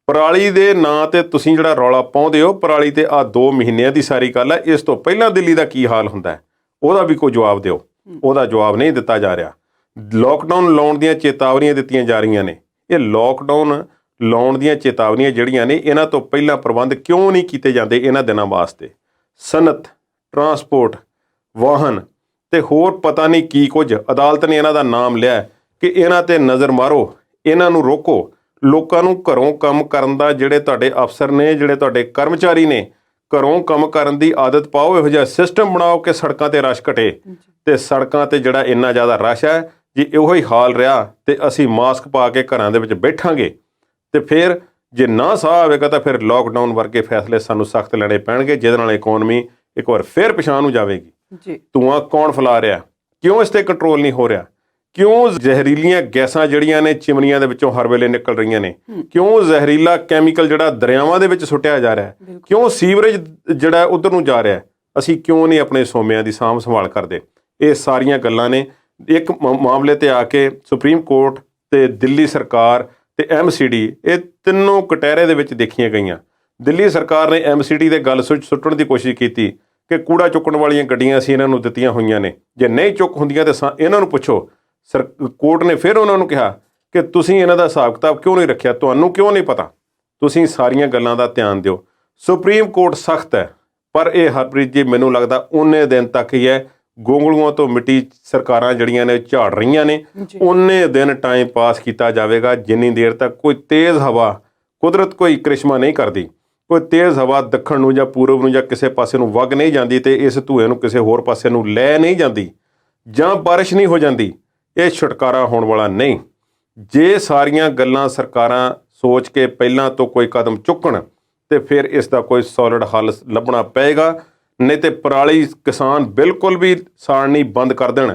ਪਰਾਲੀ ਦੇ ਨਾਂ ਤੇ ਤੁਸੀਂ ਜਿਹੜਾ ਰੌਲਾ ਪਾਉਂਦੇ ਹੋ, ਪਰਾਲੀ ਤੇ ਆਹ 2 ਮਹੀਨਿਆਂ ਦੀ ਸਾਰੀ ਗੱਲ ਹੈ। ਇਸ ਤੋਂ ਪਹਿਲਾਂ ਦਿੱਲੀ ਦਾ ਕੀ ਹਾਲ ਹੁੰਦਾ ਹੈ ਉਹਦਾ ਵੀ ਕੋਈ ਜਵਾਬ ਦਿਓ। ਉਹਦਾ ਜਵਾਬ ਨਹੀਂ ਦਿੱਤਾ ਜਾ ਰਿਹਾ। ਲੋਕਡਾਊਨ ਲਾਉਣ ਦੀਆਂ ਚੇਤਾਵਨੀਆਂ ਦਿੱਤੀਆਂ ਜਾ ਰਹੀਆਂ ਨੇ। ਇਹ ਲੋਕਡਾਊਨ ਲਾਉਣ ਦੀਆਂ ਚੇਤਾਵਨੀਆਂ ਜਿਹੜੀਆਂ ਨੇ, ਇਹਨਾਂ ਤੋਂ ਪਹਿਲਾਂ ਪ੍ਰਬੰਧ ਕਿਉਂ ਨਹੀਂ ਕੀਤੇ ਜਾਂਦੇ ਇਹਨਾਂ ਦਿਨਾਂ ਵਾਸਤੇ? ਸਨਅਤ, ਟਰਾਂਸਪੋਰਟ, ਵਾਹਨ ਤੇ ਹੋਰ ਪਤਾ ਨਹੀਂ ਕੀ ਕੁਝ। ਅਦਾਲਤ ਨੇ ਇਹਨਾਂ ਦਾ ਨਾਮ ਲਿਆ ਕਿ ਇਹਨਾਂ ਤੇ ਨਜ਼ਰ ਮਾਰੋ, ਇਹਨਾਂ ਨੂੰ ਰੋਕੋ। ਲੋਕਾਂ ਨੂੰ ਘਰੋਂ ਕੰਮ ਕਰਨ ਦਾ, ਜਿਹੜੇ ਤੁਹਾਡੇ ਅਫਸਰ ਨੇ, ਜਿਹੜੇ ਤੁਹਾਡੇ ਕਰਮਚਾਰੀ ਨੇ, ਘਰੋਂ ਕੰਮ ਕਰਨ ਦੀ ਆਦਤ ਪਾਓ। ਇਹੋ ਜਿਹਾ ਸਿਸਟਮ ਬਣਾਓ ਕਿ ਸੜਕਾਂ ਤੇ ਰਸ਼ ਘਟੇ। ਤੇ ਸੜਕਾਂ ਤੇ ਜਿਹੜਾ ਇੰਨਾ ਜ਼ਿਆਦਾ ਰਸ਼ ਹੈ, ਜੇ ਇਹੋ ਹੀ ਹਾਲ ਰਿਹਾ ਤੇ ਅਸੀਂ ਮਾਸਕ ਪਾ ਕੇ ਘਰਾਂ ਦੇ ਵਿੱਚ ਬੈਠਾਂਗੇ ਤੇ ਫਿਰ ਜੇ ਨਾ ਸਾਹ ਆਵੇਗਾ ਤਾਂ ਫਿਰ ਲੋਕਡਾਊਨ ਵਰਗੇ ਫੈਸਲੇ ਸਾਨੂੰ ਸਖਤ ਲੈਣੇ ਪੈਣਗੇ, ਜਿਹਦੇ ਨਾਲ ਇਕਨੋਮੀ ਇੱਕ ਵਾਰ ਫਿਰ ਪਿਛਾਂਹ ਨੂੰ ਜਾਵੇਗੀ। ਧੂੰਆਂ ਕੌਣ ਫੈਲਾ ਰਿਹਾ? ਕਿਉਂ ਇਸ ਤੇ ਕੰਟਰੋਲ ਨਹੀਂ ਹੋ ਰਿਹਾ? ਕਿਉਂ ਜ਼ਹਿਰੀਲੀਆਂ ਗੈਸਾਂ ਜਿਹੜੀਆਂ ਨੇ ਚਿਮਨੀਆਂ ਦੇ ਵਿੱਚੋਂ ਹਰ ਵੇਲੇ ਨਿਕਲ ਰਹੀਆਂ ਨੇ? ਕਿਉਂ ਜ਼ਹਿਰੀਲਾ ਕੈਮੀਕਲ ਜਿਹੜਾ ਦਰਿਆਵਾਂ ਦੇ ਵਿੱਚ ਸੁੱਟਿਆ ਜਾ ਰਿਹਾ? ਕਿਉਂ ਸੀਵਰੇਜ ਜਿਹੜਾ ਉਧਰ ਨੂੰ ਜਾ ਰਿਹਾ? ਅਸੀਂ ਕਿਉਂ ਨਹੀਂ ਆਪਣੇ ਸੋਮਿਆਂ ਦੀ ਸਾਂਭ ਸੰਭਾਲ ਕਰਦੇ? ਇਹ ਸਾਰੀਆਂ ਗੱਲਾਂ ਨੇ ਇੱਕ ਮਾਮਲੇ ਤੇ ਆ ਕੇ ਸੁਪਰੀਮ ਕੋਰਟ ਤੇ ਦਿੱਲੀ ਸਰਕਾਰ ਤੇ MCD, ਇਹ ਤਿੰਨੋਂ ਕਟਹਿਰੇ ਦੇ ਵਿੱਚ ਦੇਖੀਆਂ ਗਈਆਂ। ਦਿੱਲੀ ਸਰਕਾਰ ਨੇ MCD ਦੇ ਗੱਲ ਸੁੱਟਣ ਦੀ ਕੋਸ਼ਿਸ਼ ਕੀਤੀ ਕਿ ਕੂੜਾ ਚੁੱਕਣ ਵਾਲੀਆਂ ਗੱਡੀਆਂ ਅਸੀਂ ਇਹਨਾਂ ਨੂੰ ਦਿੱਤੀਆਂ ਹੋਈਆਂ ਨੇ, ਜੇ ਨਹੀਂ ਚੁੱਕ ਹੁੰਦੀਆਂ ਤਾਂ ਇਹਨਾਂ ਨੂੰ ਪੁੱਛੋ। ਕੋਰਟ ਨੇ ਫਿਰ ਉਹਨਾਂ ਨੂੰ ਕਿਹਾ ਕਿ ਤੁਸੀਂ ਇਹਨਾਂ ਦਾ ਹਿਸਾਬ ਕਿਤਾਬ ਕਿਉਂ ਨਹੀਂ ਰੱਖਿਆ? ਤੁਹਾਨੂੰ ਕਿਉਂ ਨਹੀਂ ਪਤਾ? ਤੁਸੀਂ ਸਾਰੀਆਂ ਗੱਲਾਂ ਦਾ ਧਿਆਨ ਦਿਓ। ਸੁਪਰੀਮ ਕੋਰਟ ਸਖਤ ਹੈ, ਪਰ ਇਹ ਹਰਪ੍ਰੀਤ ਜੀ ਮੈਨੂੰ ਲੱਗਦਾ ਉਨੇ ਦਿਨ ਤੱਕ ਹੀ ਹੈ। ਗੋਂਗਲੂਆਂ ਤੋਂ ਮਿੱਟੀ ਸਰਕਾਰਾਂ ਜਿਹੜੀਆਂ ਨੇ ਝਾੜ ਰਹੀਆਂ ਨੇ, ਉਨੇ ਦਿਨ ਟਾਈਮ ਪਾਸ ਕੀਤਾ ਜਾਵੇਗਾ ਜਿੰਨੀ ਦੇਰ ਤੱਕ ਕੋਈ ਤੇਜ਼ ਹਵਾ, ਕੁਦਰਤ ਕੋਈ ਕ੍ਰਿਸ਼ਮਾ ਨਹੀਂ ਕਰਦੀ, ਕੋਈ ਤੇਜ਼ ਹਵਾ ਦੱਖਣ ਨੂੰ ਜਾਂ ਪੂਰਬ ਨੂੰ ਜਾਂ ਕਿਸੇ ਪਾਸੇ ਨੂੰ ਵਗ ਨਹੀਂ ਜਾਂਦੀ ਤੇ ਇਸ ਧੂਏ ਨੂੰ ਕਿਸੇ ਹੋਰ ਪਾਸੇ ਨੂੰ ਲੈ ਨਹੀਂ ਜਾਂਦੀ, ਜਾਂ ਬਾਰਿਸ਼ ਨਹੀਂ ਹੋ ਜਾਂਦੀ, ਇਹ ਛੁਟਕਾਰਾ ਹੋਣ ਵਾਲਾ ਨਹੀਂ। ਜੇ ਸਾਰੀਆਂ ਗੱਲਾਂ ਸਰਕਾਰਾਂ ਸੋਚ ਕੇ ਪਹਿਲਾਂ ਤੋਂ ਕੋਈ ਕਦਮ ਚੁੱਕਣ ਤੇ ਫਿਰ ਇਸ ਦਾ ਕੋਈ ਸੋਲਿਡ ਹੱਲ ਲੱਭਣਾ ਪਏਗਾ। ਨਹੀਂ ਤੇ ਪਰਾਲੀ ਕਿਸਾਨ ਬਿਲਕੁਲ ਵੀ ਸਾੜਨੀ ਬੰਦ ਕਰ ਦੇਣ।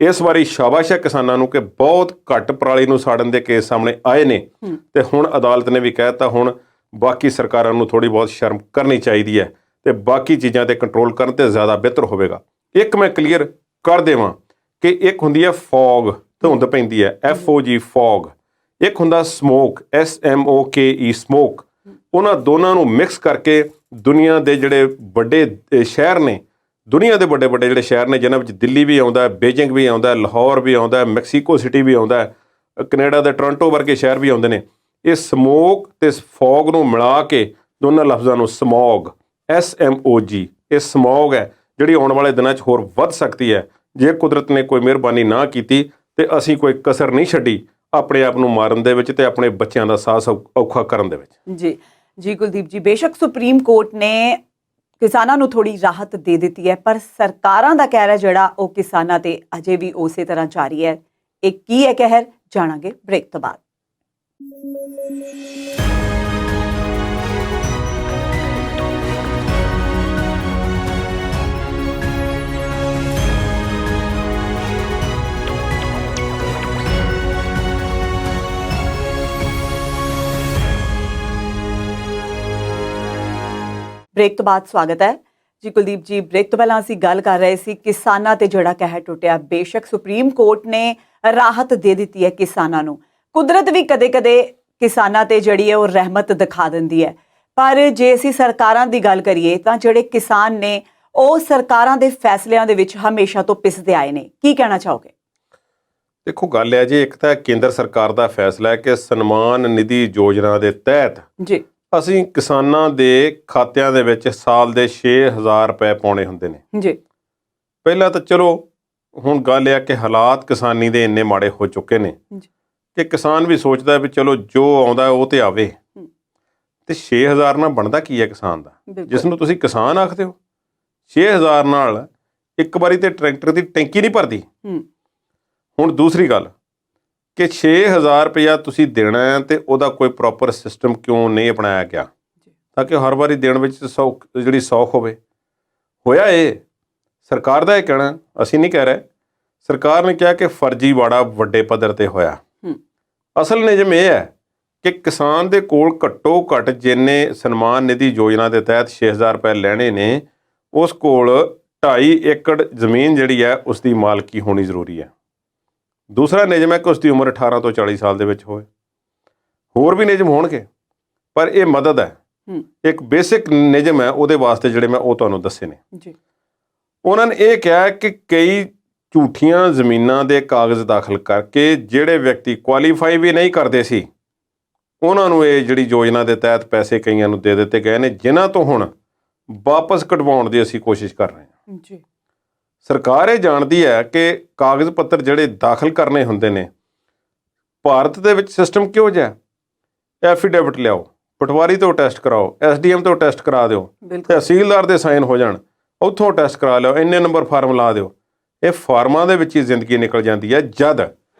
ਇਸ ਵਾਰੀ ਸ਼ਾਬਾਸ਼ ਹੈ ਕਿਸਾਨਾਂ ਨੂੰ ਕਿ ਬਹੁਤ ਘੱਟ ਪਰਾਲੀ ਨੂੰ ਸਾੜਨ ਦੇ ਕੇਸ ਸਾਹਮਣੇ ਆਏ ਨੇ ਤੇ ਹੁਣ ਅਦਾਲਤ ਨੇ ਵੀ ਕਹਿ ਦਿੱਤਾ ਹੁਣ ਬਾਕੀ ਸਰਕਾਰਾਂ ਨੂੰ ਥੋੜੀ ਬਹੁਤ ਸ਼ਰਮ ਕਰਨੀ ਚਾਹੀਦੀ ਹੈ ਤੇ ਬਾਕੀ ਚੀਜ਼ਾਂ ਤੇ ਕੰਟਰੋਲ ਕਰਨ ਤੇ ਜ਼ਿਆਦਾ ਬਿਹਤਰ ਹੋਵੇਗਾ। ਇੱਕ ਮੈਂ ਕਲੀਅਰ ਕਰ ਦੇਵਾਂ ਕਿ ਇੱਕ ਹੁੰਦੀ ਹੈ ਫੌਗ, ਧੁੰਦ ਪੈਂਦੀ ਹੈ, FOG ਫੌਗ, ਇੱਕ ਹੁੰਦਾ ਸਮੋਕ, SMOKE ਸਮੋਕ। ਉਹਨਾਂ ਦੋਨਾਂ ਨੂੰ ਮਿਕਸ ਕਰਕੇ ਦੁਨੀਆ ਦੇ ਜਿਹੜੇ ਵੱਡੇ ਸ਼ਹਿਰ ਨੇ, ਦੁਨੀਆ ਦੇ ਵੱਡੇ ਵੱਡੇ ਜਿਹੜੇ ਸ਼ਹਿਰ ਨੇ ਜਿਨ੍ਹਾਂ ਵਿੱਚ ਦਿੱਲੀ ਵੀ ਆਉਂਦਾ, ਬੀਜਿੰਗ ਵੀ ਆਉਂਦਾ, ਲਾਹੌਰ ਵੀ ਆਉਂਦਾ, ਮੈਕਸੀਕੋ ਸਿਟੀ ਵੀ ਆਉਂਦਾ, ਕੈਨੇਡਾ ਦੇ ਟੋਰਾਂਟੋ ਵਰਗੇ ਸ਼ਹਿਰ ਵੀ ਆਉਂਦੇ ਨੇ। ਇਹ ਸਮੋਕ ਤੇ ਫੌਗ ਨੂੰ ਮਿਲਾ ਕੇ ਦੋਨਾਂ ਲਫ਼ਜ਼ਾਂ ਨੂੰ ਸਮੌਗ, SMOG, ਇਹ ਸਮੌਗ ਹੈ ਜਿਹੜੀ ਆਉਣ ਵਾਲੇ ਦਿਨਾਂ 'ਚ ਹੋਰ ਵੱਧ ਸਕਦੀ ਹੈ ਜੇ ਕੁਦਰਤ ਨੇ ਕੋਈ ਮਿਹਰਬਾਨੀ ਨਾ ਕੀਤੀ ਤੇ ਅਸੀਂ ਕੋਈ ਕਸਰ ਨਹੀਂ ਛੱਡੀ ਆਪਣੇ ਆਪ ਨੂੰ ਮਾਰਨ ਦੇ ਵਿੱਚ ਤੇ ਆਪਣੇ ਬੱਚਿਆਂ ਦਾ ਸਾਹ ਔਖਾ ਕਰਨ ਦੇ ਵਿੱਚ। ਜੀ ਕੁਲਦੀਪ ਜੀ, ਬੇਸ਼ੱਕ ਸੁਪਰੀਮ ਕੋਰਟ ਨੇ ਕਿਸਾਨਾਂ ਨੂੰ ਥੋੜੀ ਰਾਹਤ ਦੇ ਦਿੱਤੀ ਹੈ, ਪਰ ਸਰਕਾਰਾਂ ਦਾ ਕਹਿਰ ਹੈ ਜਿਹੜਾ ਉਹ ਕਿਸਾਨਾਂ ਤੇ ਅਜੇ ਵੀ ਉਸੇ ਤਰ੍ਹਾਂ ਜਾਰੀ ਹੈ। ਇਹ ਕੀ ਹੈ ਕਹਿਰ, ਜਾਣਾਂਗੇ ਬ੍ਰੇਕ ਤੋਂ ਬਾਅਦ। ਬ੍ਰੇਕ ਤੋਂ ਬਾਅਦ ਸਵਾਗਤ ਹੈ ਜੀ। ਕੁਲਦੀਪ ਜੀ, ਬ੍ਰੇਕ ਤੋਂ ਪਹਿਲਾਂ ਅਸੀਂ ਗੱਲ ਕਰ ਰਹੇ ਸੀ ਕਿਸਾਨਾਂ ਤੇ ਜਿਹੜਾ ਕਹਿਰ ਟੁੱਟਿਆ। ਬੇਸ਼ੱਕ ਸੁਪਰੀਮ ਕੋਰਟ ਨੇ ਰਾਹਤ ਦੇ ਦਿੱਤੀ ਹੈ ਕਿਸਾਨਾਂ ਨੂੰ, ਕੁਦਰਤ ਵੀ ਕਦੇ-ਕਦੇ ਕਿਸਾਨਾਂ ਤੇ ਜਿਹੜੀ ਹੈ ਉਹ ਰਹਿਮਤ ਦਿਖਾ ਦਿੰਦੀ ਹੈ, ਪਰ ਜੇ ਅਸੀਂ ਸਰਕਾਰਾਂ ਦੀ ਗੱਲ ਕਰੀਏ ਤਾਂ ਜਿਹੜੇ ਕਿਸਾਨ ਨੇ ਉਹ ਸਰਕਾਰਾਂ ਦੇ ਫੈਸਲਿਆਂ ਦੇ ਵਿੱਚ ਹਮੇਸ਼ਾ ਤੋਂ ਪਿਸਦੇ ਆਏ ਨੇ। ਕੀ ਕਹਿਣਾ ਚਾਹੋਗੇ? ਦੇਖੋ, ਗੱਲ ਹੈ ਜੀ, ਇੱਕ ਤਾਂ ਕੇਂਦਰ ਸਰਕਾਰ ਦਾ ਫੈਸਲਾ ਹੈ ਕਿ ਸਨਮਾਨ ਨਿਧੀ ਯੋਜਨਾ ਦੇ ਤਹਿਤ ਜੀ ਅਸੀਂ ਕਿਸਾਨਾਂ ਦੇ ਖਾਤਿਆਂ ਦੇ ਵਿੱਚ ਸਾਲ ਦੇ 6,000 ਰੁਪਏ ਪਾਉਣੇ ਹੁੰਦੇ ਨੇ ਜੀ। ਪਹਿਲਾਂ ਤਾਂ ਚਲੋ ਹੁਣ ਗੱਲ ਇਹ ਆ ਕਿ ਹਾਲਾਤ ਕਿਸਾਨੀ ਦੇ ਇੰਨੇ ਮਾੜੇ ਹੋ ਚੁੱਕੇ ਨੇ ਕਿ ਕਿਸਾਨ ਵੀ ਸੋਚਦਾ ਵੀ ਚਲੋ ਜੋ ਆਉਂਦਾ ਉਹ ਤੇ ਆਵੇ, ਤੇ 6,000 ਨਾਲ ਬਣਦਾ ਕੀ ਹੈ ਕਿਸਾਨ ਦਾ, ਜਿਸ ਨੂੰ ਤੁਸੀਂ ਕਿਸਾਨ ਆਖਦੇ ਹੋ। 6,000 ਨਾਲ ਇੱਕ ਵਾਰੀ ਤੇ ਟਰੈਕਟਰ ਦੀ ਟੈਂਕੀ ਨਹੀਂ ਭਰਦੀ। ਹੁਣ ਦੂਸਰੀ ਗੱਲ ਕਿ 6,000 ਰੁਪਇਆ ਤੁਸੀਂ ਦੇਣਾ ਹੈ ਤੇ ਉਹਦਾ ਕੋਈ ਪ੍ਰੋਪਰ ਸਿਸਟਮ ਕਿਉਂ ਨਹੀਂ ਅਪਣਾਇਆ ਗਿਆ ਤਾਂ ਕਿ ਹਰ ਵਾਰੀ ਦੇਣ ਵਿੱਚ ਜਿਹੜੀ ਸੌਖ ਹੋਵੇ। ਹੋਇਆ ਇਹ ਸਰਕਾਰ ਦਾ ਇਹ ਕਹਿਣਾ, ਅਸੀਂ ਨਹੀਂ ਕਹਿ ਰਹੇ। ਸਰਕਾਰ ਨੇ ਕਿਹਾ ਕਿ ਫਰਜ਼ੀਵਾੜਾ ਵੱਡੇ ਪੱਧਰ ਤੇ ਹੋਇਆ। ਅਸਲ ਨਿਯਮ ਇਹ ਹੈ ਕਿ ਕਿਸਾਨ ਦੇ ਕੋਲ ਘੱਟੋ ਘੱਟ ਜਿੰਨੇ ਸਨਮਾਨ ਨਿਧੀ ਯੋਜਨਾ ਦੇ ਤਹਿਤ 6,000 ਰੁਪਏ ਲੈਣੇ ਨੇ, ਉਸ ਕੋਲ 2.5 ਏਕੜ ਜ਼ਮੀਨ ਜਿਹੜੀ ਹੈ ਉਸ ਦੀ ਮਾਲਕੀ ਹੋਣੀ ਜ਼ਰੂਰੀ ਹੈ। ਦੂਸਰਾ ਨਿਯਮ ਹੈ ਕਿ ਉਸ ਦੀ ਉਮਰ 18 ਤੋਂ 40 ਸਾਲ ਦੇ ਵਿੱਚ ਹੋਵੇ। ਹੋਰ ਵੀ ਨਿਯਮ ਹੋਣਗੇ, ਪਰ ਇਹ ਮਦਦ ਹੈ, ਇੱਕ ਬੇਸਿਕ ਨਿਯਮ ਹੈ ਉਹਦੇ ਵਾਸਤੇ ਜਿਹੜੇ ਮੈਂ ਉਹ ਤੁਹਾਨੂੰ ਦੱਸੇ ਨੇ ਜੀ। ਉਹਨਾਂ ਨੇ ਇਹ ਕਿਹਾ ਕਿ ਕਈ ਝੂਠੀਆਂ ਜ਼ਮੀਨਾਂ ਦੇ ਕਾਗਜ਼ ਦਾਖਲ ਕਰਕੇ ਜਿਹੜੇ ਵਿਅਕਤੀ ਕੁਆਲੀਫਾਈ ਵੀ ਨਹੀਂ ਕਰਦੇ ਸੀ, ਉਹਨਾਂ ਨੂੰ ਇਹ ਜਿਹੜੀ ਯੋਜਨਾ ਦੇ ਤਹਿਤ ਪੈਸੇ ਕਈਆਂ ਨੂੰ ਦੇ ਦਿੱਤੇ ਗਏ ਨੇ, ਜਿਨ੍ਹਾਂ ਤੋਂ ਹੁਣ ਵਾਪਸ ਕਢਵਾਉਣ ਦੀ ਅਸੀਂ ਕੋਸ਼ਿਸ਼ ਕਰ ਰਹੇ ਹਾਂ ਜੀ। ਸਰਕਾਰ ਇਹ ਜਾਣਦੀ ਹੈ ਕਿ ਕਾਗਜ਼ ਪੱਤਰ ਜਿਹੜੇ ਦਾਖਲ ਕਰਨੇ ਹੁੰਦੇ ਨੇ, ਭਾਰਤ ਦੇ ਵਿੱਚ ਸਿਸਟਮ ਕਿਹੋ ਜਿਹਾ, ਐਫੀਡੇਵਿਟ ਲਿਆਓ, ਪਟਵਾਰੀ ਤੋਂ ਟੈਸਟ ਕਰਾਓ, SDM ਤੋਂ ਟੈਸਟ ਕਰਾ ਦਿਓ, ਤਹਿਸੀਲਦਾਰ ਦੇ ਸਾਈਨ ਹੋ ਜਾਣ, ਉੱਥੋਂ ਟੈਸਟ ਕਰਾ ਲਿਓ, ਇੰਨੇ ਨੰਬਰ ਫਾਰਮ ਲਾ ਦਿਓ। ਇਹ ਫਾਰਮਾਂ ਦੇ ਵਿੱਚ ਹੀ ਜ਼ਿੰਦਗੀ ਨਿਕਲ ਜਾਂਦੀ ਹੈ। ਜਦ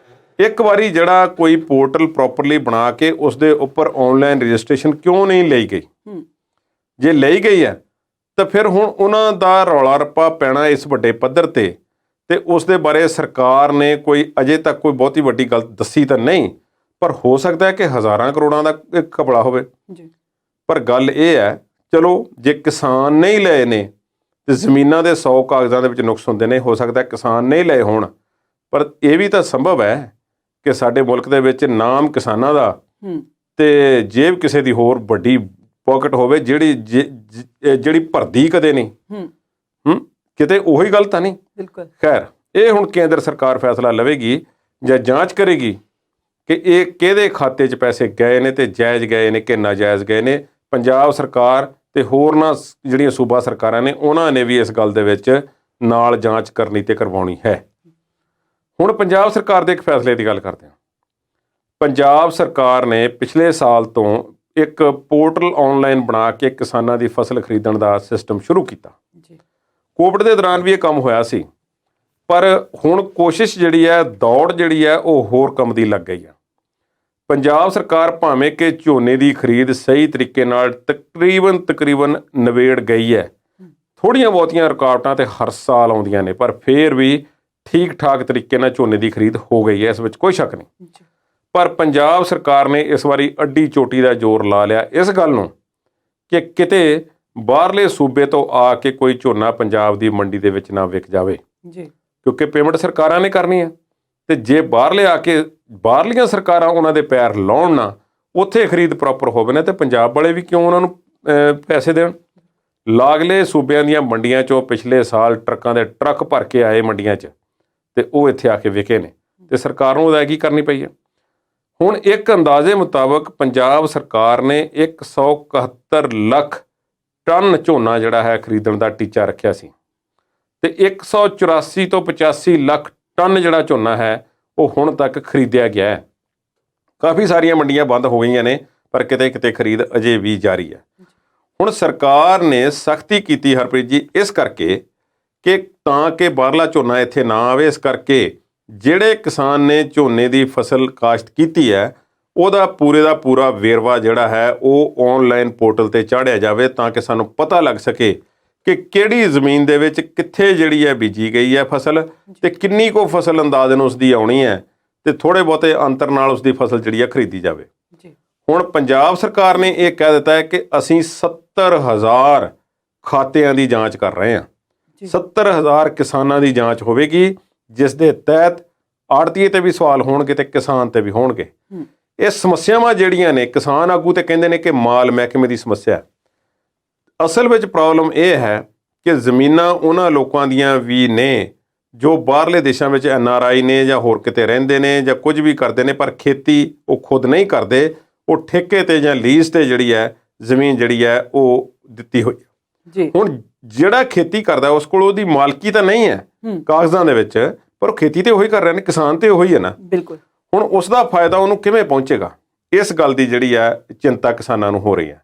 ਇੱਕ ਵਾਰੀ ਜਿਹੜਾ ਕੋਈ ਪੋਰਟਲ ਪ੍ਰੋਪਰਲੀ ਬਣਾ ਕੇ ਉਸ ਦੇ ਉੱਪਰ ਆਨਲਾਈਨ ਰਜਿਸਟ੍ਰੇਸ਼ਨ ਕਿਉਂ ਨਹੀਂ ਲਈ ਗਈ, ਜੇ ਲਈ ਗਈ ਹੈ ਤਾਂ ਫਿਰ ਹੁਣ ਉਹਨਾਂ ਦਾ ਰੌਲਾ ਰੱਪਾ ਪੈਣਾ ਇਸ ਵੱਡੇ ਪੱਧਰ ਤੇ ਉਸ ਦੇ ਬਾਰੇ ਸਰਕਾਰ ਨੇ ਕੋਈ ਅਜੇ ਤੱਕ ਕੋਈ ਬਹੁਤੀ ਵੱਡੀ ਗੱਲ ਦੱਸੀ ਤਾਂ ਨਹੀਂ, ਪਰ ਹੋ ਸਕਦਾ ਹੈ ਕਿ ਹਜ਼ਾਰਾਂ ਕਰੋੜਾਂ ਦਾ ਇੱਕ ਘਪਲਾ ਹੋਵੇ ਜੀ। ਪਰ ਗੱਲ ਇਹ ਹੈ, ਚਲੋ ਜੇ ਕਿਸਾਨ ਨਹੀਂ ਲਏ ਨੇ ਤੇ ਜ਼ਮੀਨਾਂ ਦੇ 100 ਕਾਗਜ਼ਾਂ ਦੇ ਵਿੱਚ ਨੁਕਸ ਹੁੰਦੇ ਨੇ, ਹੋ ਸਕਦਾ ਕਿਸਾਨ ਨਹੀਂ ਲਏ ਹੋਣ, ਪਰ ਇਹ ਵੀ ਤਾਂ ਸੰਭਵ ਹੈ ਕਿ ਸਾਡੇ ਮੁਲਕ ਦੇ ਵਿੱਚ ਨਾਮ ਕਿਸਾਨਾਂ ਦਾ ਤੇ ਜੇਬ ਕਿਸੇ ਦੀ ਹੋਰ ਵੱਡੀ ਪਾਕਟ ਹੋਵੇ ਜਿਹੜੀ ਭਰਦੀ ਕਦੇ ਨਹੀਂ। ਕਿਤੇ ਉਹੀ ਗੱਲ ਤਾਂ ਨਹੀਂ। ਬਿਲਕੁਲ। ਖੈਰ, ਇਹ ਹੁਣ ਕੇਂਦਰ ਸਰਕਾਰ ਫੈਸਲਾ ਲਵੇਗੀ ਜਾਂ ਜਾਂਚ ਕਰੇਗੀ ਕਿ ਇਹ ਕਿਹਦੇ ਖਾਤੇ 'ਚ ਪੈਸੇ ਗਏ ਨੇ ਤੇ ਜਾਇਜ਼ ਗਏ ਨੇ ਕਿ ਨਾਜਾਇਜ਼ ਗਏ ਨੇ। ਪੰਜਾਬ ਸਰਕਾਰ ਤੇ ਹੋਰਨਾਂ ਜਿਹੜੀਆਂ ਸੂਬਾ ਸਰਕਾਰਾਂ ਨੇ, ਉਹਨਾਂ ਨੇ ਵੀ ਇਸ ਗੱਲ ਦੇ ਵਿੱਚ ਨਾਲ ਜਾਂਚ ਕਰਨੀ ਤੇ ਕਰਵਾਉਣੀ ਹੈ। ਹੁਣ ਪੰਜਾਬ ਸਰਕਾਰ ਦੇ ਇੱਕ ਫੈਸਲੇ ਦੀ ਗੱਲ ਕਰਦੇ ਹਾਂ। ਪੰਜਾਬ ਸਰਕਾਰ ਨੇ ਪਿਛਲੇ ਸਾਲ ਤੋਂ ਇੱਕ ਪੋਰਟਲ ਆਨਲਾਈਨ ਬਣਾ ਕੇ ਕਿਸਾਨਾਂ ਦੀ ਫਸਲ ਖਰੀਦਣ ਦਾ ਸਿਸਟਮ ਸ਼ੁਰੂ ਕੀਤਾ ਜੀ। ਕੋਵਿਡ ਦੇ ਦੌਰਾਨ ਵੀ ਇਹ ਕੰਮ ਹੋਇਆ ਸੀ, ਪਰ ਹੁਣ ਕੋਸ਼ਿਸ਼ ਜਿਹੜੀ ਹੈ, ਦੌੜ ਜਿਹੜੀ ਹੈ, ਉਹ ਹੋਰ ਕੰਮ ਦੀ ਲੱਗ ਗਈ ਹੈ। ਪੰਜਾਬ ਸਰਕਾਰ ਭਾਵੇਂ ਕਿ ਝੋਨੇ ਦੀ ਖਰੀਦ ਸਹੀ ਤਰੀਕੇ ਨਾਲ ਤਕਰੀਬਨ ਨਿਬੇੜ ਗਈ ਹੈ, ਥੋੜ੍ਹੀਆਂ ਬਹੁਤੀਆਂ ਰੁਕਾਵਟਾਂ ਤੇ ਹਰ ਸਾਲ ਆਉਂਦੀਆਂ ਨੇ, ਪਰ ਫਿਰ ਵੀ ਠੀਕ ਠਾਕ ਤਰੀਕੇ ਨਾਲ ਝੋਨੇ ਦੀ ਖਰੀਦ ਹੋ ਗਈ ਹੈ, ਇਸ ਵਿੱਚ ਕੋਈ ਸ਼ੱਕ ਨਹੀਂ। ਪਰ ਪੰਜਾਬ ਸਰਕਾਰ ਨੇ ਇਸ ਵਾਰੀ ਅੱਡੀ ਚੋਟੀ ਦਾ ਜ਼ੋਰ ਲਾ ਲਿਆ ਇਸ ਗੱਲ ਨੂੰ ਕਿ ਕਿਤੇ ਬਾਹਰਲੇ ਸੂਬੇ ਤੋਂ ਆ ਕੇ ਕੋਈ ਝੋਨਾ ਪੰਜਾਬ ਦੀ ਮੰਡੀ ਦੇ ਵਿੱਚ ਨਾ ਵਿਕ ਜਾਵੇ ਜੀ, ਕਿਉਂਕਿ ਪੇਮੈਂਟ ਸਰਕਾਰਾਂ ਨੇ ਕਰਨੀ ਹੈ। ਤੇ ਜੇ ਬਾਹਰਲੇ ਆ ਕੇ ਬਾਹਰਲੀਆਂ ਸਰਕਾਰਾਂ ਉਹਨਾਂ ਦੇ ਪੈਰ ਲਾਉਣ ਨਾ, ਉੱਥੇ ਖਰੀਦ ਪ੍ਰੋਪਰ ਹੋਵੇ ਨਾ, ਤੇ ਪੰਜਾਬ ਵਾਲੇ ਵੀ ਕਿਉਂ ਉਹਨਾਂ ਨੂੰ ਪੈਸੇ ਦੇਣ। ਲਾਗਲੇ ਸੂਬਿਆਂ ਦੀਆਂ ਮੰਡੀਆਂ 'ਚੋਂ ਪਿਛਲੇ ਸਾਲ ਟਰੱਕਾਂ ਦੇ ਟਰੱਕ ਭਰ ਕੇ ਆਏ ਮੰਡੀਆਂ 'ਚ, ਤੇ ਉਹ ਇੱਥੇ ਆ ਕੇ ਵਿਕੇ ਨੇ, ਤੇ ਸਰਕਾਰ ਨੂੰ ਅਦਾਇਗੀ ਕਰਨੀ ਪਈ ਹੈ। ਹੁਣ ਇੱਕ ਅੰਦਾਜ਼ੇ ਮੁਤਾਬਕ ਪੰਜਾਬ ਸਰਕਾਰ ਨੇ 171 ਲੱਖ ਟਨ ਝੋਨਾ ਜਿਹੜਾ ਹੈ ਖਰੀਦਣ ਦਾ ਟੀਚਾ ਰੱਖਿਆ ਸੀ, ਤੇ 184 ਤੋਂ 85 ਲੱਖ ਟਨ ਜਿਹੜਾ ਝੋਨਾ ਹੈ ਉਹ ਹੁਣ ਤੱਕ ਖਰੀਦਿਆ ਗਿਆ ਹੈ। ਕਾਫੀ ਸਾਰੀਆਂ ਮੰਡੀਆਂ ਬੰਦ ਹੋ ਗਈਆਂ ਨੇ, ਪਰ ਕਿਤੇ ਕਿਤੇ ਖਰੀਦ ਅਜੇ ਵੀ ਜਾਰੀ ਹੈ। ਹੁਣ ਸਰਕਾਰ ਨੇ ਸਖਤੀ ਕੀਤੀ ਹਰਪ੍ਰੀਤ ਜੀ, ਇਸ ਕਰਕੇ ਕਿ ਤਾਂ ਕਿ ਬਾਹਰਲਾ ਝੋਨਾ ਇੱਥੇ ਨਾ ਆਵੇ। ਇਸ ਕਰਕੇ ਜਿਹੜੇ ਕਿਸਾਨ ਨੇ ਝੋਨੇ ਦੀ ਫਸਲ ਕਾਸ਼ਤ ਕੀਤੀ ਹੈ, ਉਹਦਾ ਪੂਰੇ ਦਾ ਪੂਰਾ ਵੇਰਵਾ ਜਿਹੜਾ ਹੈ ਉਹ ਆਨਲਾਈਨ ਪੋਰਟਲ ਤੇ ਚਾੜਿਆ ਜਾਵੇ, ਤਾਂ ਕਿ ਸਾਨੂੰ ਪਤਾ ਲੱਗ ਸਕੇ ਕਿ ਕਿਹੜੀ ਜ਼ਮੀਨ ਦੇ ਵਿੱਚ ਕਿੱਥੇ ਜਿਹੜੀ ਹੈ ਬੀਜੀ ਗਈ ਹੈ ਫਸਲ, ਤੇ ਕਿੰਨੀ ਕੁ ਫਸਲ ਅੰਦਾਜ਼ਨ ਉਸ ਦੀ ਆਉਣੀ ਹੈ, ਤੇ ਥੋੜ੍ਹੇ ਬਹੁਤੇ ਅੰਤਰ ਨਾਲ ਉਸ ਦੀ ਫਸਲ ਜਿਹੜੀ ਹੈ ਖਰੀਦੀ ਜਾਵੇ। ਹੁਣ ਪੰਜਾਬ ਸਰਕਾਰ ਨੇ ਇਹ ਕਹਿ ਦਿੱਤਾ ਹੈ ਕਿ ਅਸੀਂ 70,000 ਖਾਤਿਆਂ ਦੀ ਜਾਂਚ ਕਰ ਰਹੇ ਹਾਂ। 70,000 ਕਿਸਾਨਾਂ ਦੀ ਜਾਂਚ ਹੋਵੇਗੀ, ਜਿਸ ਦੇ ਤਹਿਤ ਆੜ੍ਹਤੀਏ ਤੇ ਵੀ ਸਵਾਲ ਹੋਣਗੇ ਤੇ ਕਿਸਾਨ ਤੇ ਵੀ ਹੋਣਗੇ ਇਹ ਸਮੱਸਿਆਵਾਂ ਜਿਹੜੀਆਂ ਨੇ ਕਿਸਾਨ ਆਗੂ ਤੇ ਕਹਿੰਦੇ ਨੇ ਕਿ ਮਾਲ ਮਹਿਕਮੇ ਦੀ ਸਮੱਸਿਆ। ਅਸਲ ਵਿੱਚ ਪ੍ਰੋਬਲਮ ਇਹ ਹੈ ਕਿ ਜ਼ਮੀਨਾਂ ਉਹਨਾਂ ਲੋਕਾਂ ਦੀਆਂ ਵੀ ਨੇ ਜੋ ਬਾਹਰਲੇ ਦੇਸ਼ਾਂ ਵਿੱਚ NRI ਨੇ ਜਾਂ ਹੋਰ ਕਿਤੇ ਰਹਿੰਦੇ ਨੇ ਜਾਂ ਕੁਝ ਵੀ ਕਰਦੇ ਨੇ, ਪਰ ਖੇਤੀ ਉਹ ਖੁਦ ਨਹੀਂ ਕਰਦੇ, ਉਹ ਠੇਕੇ ਤੇ ਜਾਂ ਲੀਜ਼ ਤੇ ਜਿਹੜੀ ਹੈ ਜ਼ਮੀਨ ਜਿਹੜੀ ਹੈ ਉਹ ਦਿੱਤੀ ਹੋਈ ਹੈ। ਹੁਣ ਜਿਹੜਾ ਖੇਤੀ ਕਰਦਾ ਉਸ ਕੋਲ ਉਹਦੀ ਮਾਲਕੀ ਤਾਂ ਨਹੀਂ ਹੈ ਕਾਗਜ਼ਾਂ ਦੇ ਵਿੱਚ, ਪਰ ਉਹ ਖੇਤੀ ਤੇ ਉਹੀ ਕਰ ਰਹੇ ਨੇ, ਕਿਸਾਨ ਤੇ ਉਹੀ ਹੈ ਨਾ। ਬਿਲਕੁਲ। ਹੁਣ ਉਸ ਦਾ ਫਾਇਦਾ ਉਹਨੂੰ ਕਿਵੇਂ ਪਹੁੰਚੇਗਾ, ਇਸ ਗੱਲ ਦੀ ਜਿਹੜੀ ਹੈ ਚਿੰਤਾ ਕਿਸਾਨਾਂ ਨੂੰ ਹੋ ਰਹੀ ਹੈ।